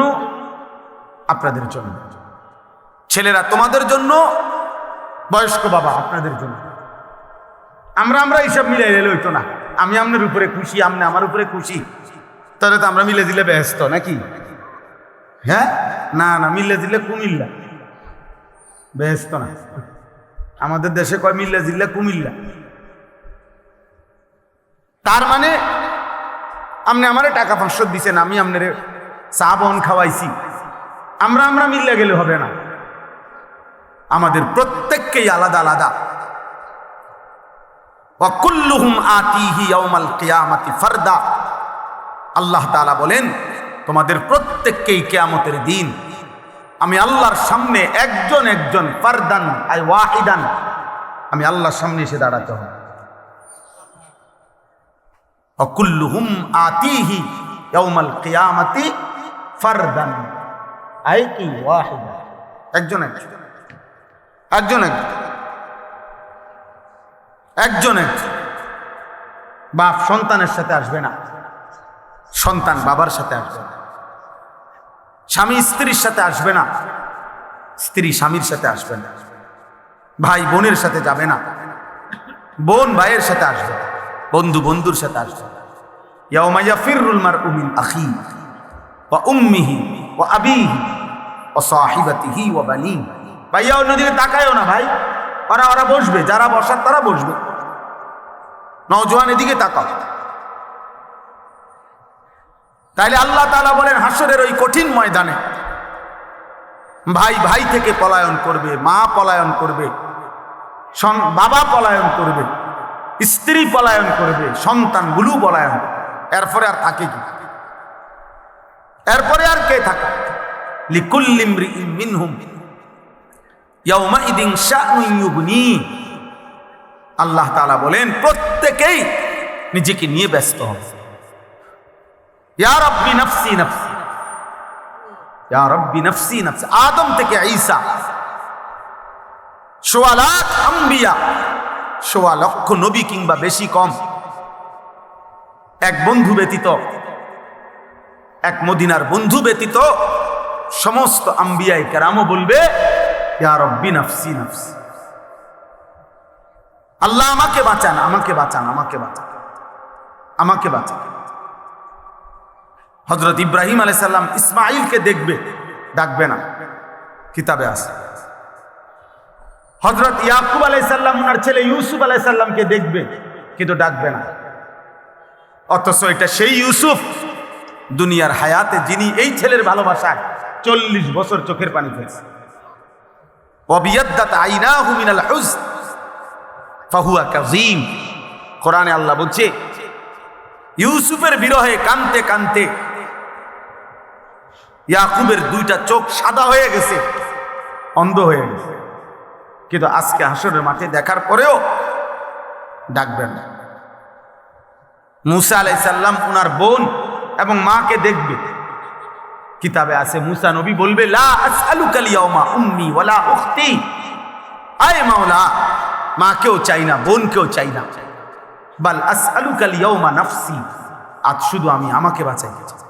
S1: আপনাদের জন্য, ছেলেরা তোমাদের জন্য, বয়স্ক বাবা আপনাদের জন্য। আমরা এইসব মিলে এলে হইতো না। আমি আপনার উপরে খুশি, আপনি আমার উপরে খুশি, তাহলে তো আমরা মিলে দিলে ব্যস্ত নাকি? হ্যাঁ, না না, মিল্লা জিল্লা কুমিল্লা, বেহেস্ত না। আমাদের দেশে কয় মিল্লা জিল্লা কুমিল্লা। তার মানে আপনি আমারে টাকা 500 দিচ্ছেন, আমি আপনার চা বন খাওয়াইছি, আমরা মিল্লা গেলে হবে না। আমাদের প্রত্যেককেই আলাদা আলাদা। ওয়া কুল্লুহুম আতিহি ইয়াউমাল কিয়ামাতি ফারদা। আল্লাহ তাআলা বলেন, তোমাদের প্রত্যেককেই কিয়ামতের দিন আমি আল্লাহর সামনে একজন একজন, ফারদান আই ওয়াহিদান, আমি আল্লাহর সামনে এসে দাঁড়াতে হবে। ওয়া কুল্লুহুম আতিহি ইয়াউমাল কিয়ামাতি ফারদান আই কি ওয়াহিদান, একজন একজন, একজন একজন, একজন একজন। বাপ সন্তানের সাথে আসবে না, সন্তান বাবার সাথে আসবে না, স্বামী স্ত্রীর সাথে আসবে না, স্ত্রী স্বামীর সাথে আসবে না, ভাই বোনের সাথে যাবে না, বোন ভাইয়ের সাথে আসবে না, বন্ধু বন্ধুর সাথে আসবে না। ইয়াউমা ইয়াফিরুল মারউ মিন আখিহি ওয়া উম্মিহি ওয়া আবিহি ওয়া সাহিবাতিহি ওয়া বানিহি। ভাইয়া অন্যদিকে তাকায়ও না ভাই, ওরা বসবে, যারা বসার তারা বসবে। নওজোয়ান এদিকে তাকাও। তাইলে আল্লাহ তাআলা বলেন, হাসরের ওই কঠিন ময়দানে ভাই ভাই থেকে পলায়ন করবে, মা পলায়ন করবে, বাবা পলায়ন করবে, স্ত্রী পলায়ন করবে, সন্তানগুলো পলায়ন করবে। এরপরে আর থাকে কি? এরপরে আর কে থাকে? লিকুল্লি ইমরিইন মিনহুম ইয়াউমাইদিন শাআনুন ইউগনি। আল্লাহ তাআলা বলেন, প্রত্যেকেই নিজেকে নিয়ে ব্যস্ত হবে। ইয়া রাব্বি নাফসি নাফসি, ইয়া রাব্বি নাফসি নাফসি। আদম থেকে ঈসা, সোয়া লাখ আম্বিয়া, সোয়া লক্ষ নবী কিংবা বেশি কম, এক বন্ধু ব্যতীত, এক মদিনার বন্ধু ব্যতীত সমস্ত আম্বিয়ায়ে কেরামও বলবে, ইয়া রাব্বি নাফসি নাফসি। আল্লাহ আমাকে বাঁচান, আমাকে বাঁচান, আমাকে বাঁচান, আমাকে বাঁচান। হযরত ইব্রাহিম আলাইহিস সালাম ইসমাঈলকে দেখবে, ডাকবে না, কিতাবে আছে। হযরত ইয়াকুব আলাইহিস সালাম ওনার ছেলে ইউসুফ আলাইহিস সালামকে দেখবে, কিন্তু ডাকবে না। অথচ এটা সেই ইউসুফ দুনিয়ার হায়াতে, যিনি এই ছেলের ভালোবাসায় 40 বছর চোখের পানি ফেলেছে। ওয়াবিয়াদ্দাত আইনাহু মিনাল হুজন ফাহুয়া কাযীম। কোরআনে আল্লাহ বলছে, ইউসুফের বিরহে কানতে কানতে ইয়াকুবের 2টা চোখ সাদা হয়ে গেছে, অন্ধ হয়ে গেছে। কিন্তু আজকে হাসরের মাঠে দেখার পরেও ডাকবেন না। মুসা আলাইহিস সালাম ওনার বোন এবং মাকে দেখবে, কিতাবে আছে মুসা নবী বলবে, লা আসআলুকাল ইয়াউমা উম্মি ওয়ালা উখতি। আয় মাওলা, মাকেও চাই না, বোনকেও চাই না, বাল আসআলুকাল ইয়াউমা নাফসি, আজ শুধু আমি আমাকে বাঁচাইতে চাই।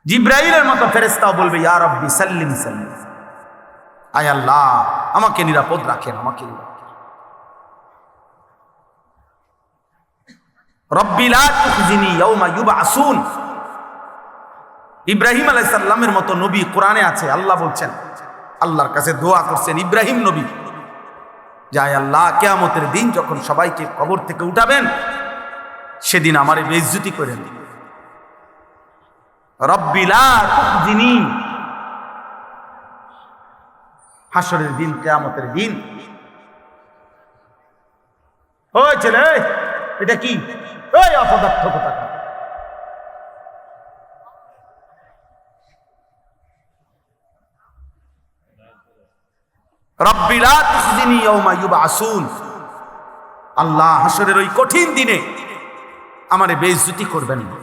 S1: জিবরাইলের মতো ফেরেশতাও বলবে, ইয়া রাব্বি সাল্লিম সাল্লিম, আয় আল্লাহ আমাকে নিরাপদ রাখেন, আমাকে রব্বি লা তুখজিনি ইয়াউমা ইউবআসুন। ইব্রাহিম আলাইহিস সালামের মতো নবী কোরআনে আছে, আল্লাহ বলছেন, আল্লাহর কাছে দোয়া করছেন ইব্রাহিম নবী, যায় আল্লাহ কিয়ামতের দিন যখন সবাইকে কবর থেকে উঠাবেন, সেদিন আমারে বেইজ্জতি করে দিন। রব্বি লা তুখজিনি, হাসরের দিন, কিয়ামতের দিন। ওই ছেলে, এটা কি? ওই অপদার্থ কথা। রব্বি লা তুখজিনি ইয়াউমা ইউবআসুন। আল্লাহ হাসরের ওই কঠিন দিনে আমারে বেইজ্জতি করবেন না।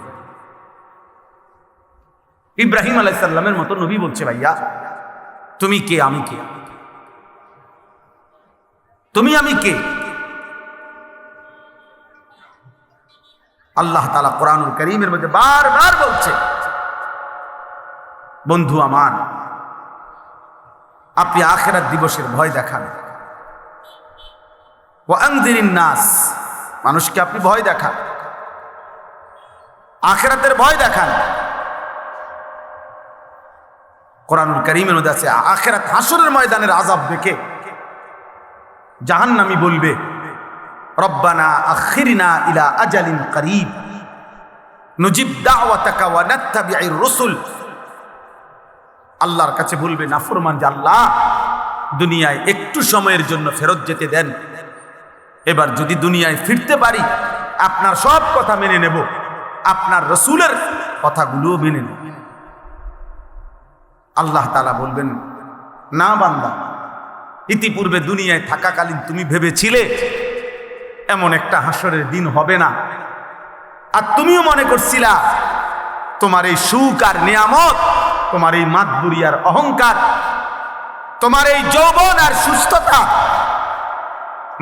S1: ইব্রাহিম আলাইহিস সালামের মতো নবী বলছে, ভাইয়া তুমি কে, আমি কে? তুমি আমি কে? আল্লাহ তাআলা কোরআনুল কারীমের মধ্যে বারবার বলছে, বন্ধু আমার, আপনি আখিরাত দিবসের ভয় দেখান। ওয়া আনযিরিন নাস, মানুষকে আপনি ভয় দেখান। আখিরাতের ভয় দেখান। কোরআনুল কারীমের মধ্যে আছে আখিরাত হাসরের ময়দানের আযাব দেখে জাহান্নামী বলবে, রব্বানা আখিরনা ইলা আজালিন করিব নুজিব দাওয়াতাকা ওয়া নাত্তাবি'র রাসূল। আল্লাহর কাছে বলবে নাফরমান যে আল্লাহ দুনিয়ায় একটু সময়ের জন্য ফেরত যেতে দেন, এবার যদি দুনিয়ায় ফিরতে পারি আপনার সব কথা মেনে নেব, আপনার রসুলের কথাগুলোও মেনে নেব। আল্লাহ তাআলা বলবেন না বান্দা, ইতিপূর্বে দুনিয়ায় থাকাকালীন তুমি ভেবেছিলে এমন একটা হাসরের দিন হবে না, আর তুমিও মনে করছিলা তোমার এই সুখ আর নিয়ামত, তোমার এই মাতবুরি আর অহংকার, তোমার এই যৌবন আর সুস্থতা,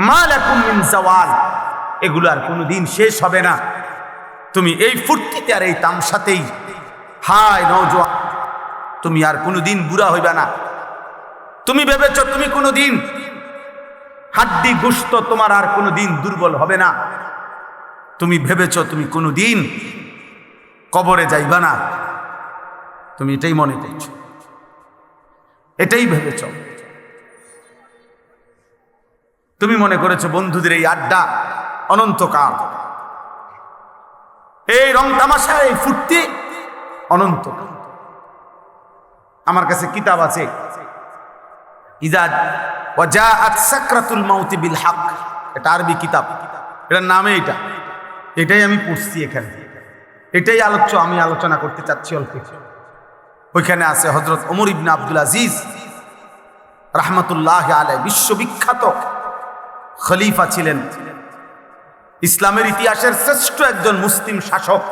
S1: মা লাকুম মিন জাওয়াল, এগুলো আর কোনোদিন শেষ হবে না। তুমি এই ফুর্তিতে আর এই তামসাতেই হায় নওজোয়ান, তুমি আর কোনোদিন বুড়া হইবা না। তুমি ভেবেছ তুমি কোনোদিন হাড্ডি গোশত তোমার আর কোনোদিন দুর্বল হবে না। তুমি ভেবেছ তুমি কোনোদিন কবরে যাইবা না। তুমি এটাই মনে করছো, এটাই ভেবেছ। তুমি মনে করেছো বন্ধুদের এই আড্ডা অনন্তকাল, এই রং তামাশা, এই ফুর্তি অনন্তকাল। আমার কাছে কিতাব আছে ইজা ওয়াজাআত সাকরাতুল মাউত বিল হক, এটা আরবি কিতাব, এটার নামে এটাই আমি পড়ছি এখানে, এটাই আমি আলোচনা করতে চাচ্ছি অল্প। ওইখানে আছে হযরত ওমর ইবনে আব্দুল আজিজ রাহমাতুল্লাহি আলাইহি, বিশ্ববিখ্যাত খলিফা ছিলেন, ইসলামের ইতিহাসের শ্রেষ্ঠ একজন মুসলিম শাসক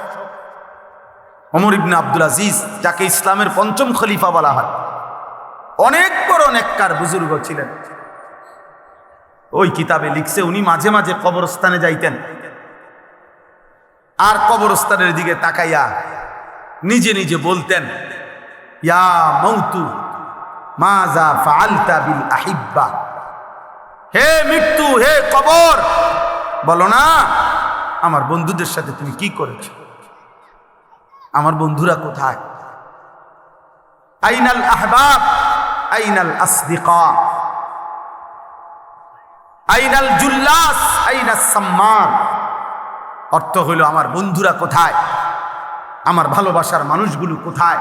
S1: ওমর ইবনে আব্দুল আজিজ, যাকে ইসলামের পঞ্চম খলিফা বলা হয়। অনেক বড় নেককার বুজুর্গ ছিলেন। ওই কিতাবে লিখছে উনি মাঝে মাঝে কবরস্থানে যাইতেন, আর কবরস্থানের দিকে তাকাইয়া নিজে নিজে বলতেন, ইয়া মাউতু মাজা ফাআলতা বিল আহিব্বা, হে মৃত্যু, হে কবর, বলো না আমার বন্ধুদের সাথে তুমি কি করেছো, আমার বন্ধুরা কোথায়? আইনাল আহবাব আইনাল আসদিকা আইনাল জুল্লাস আইনাস সাম্মার। অর্থ হলো আমার বন্ধুরা কোথায়, আমার ভালোবাসার মানুষগুলো কোথায়,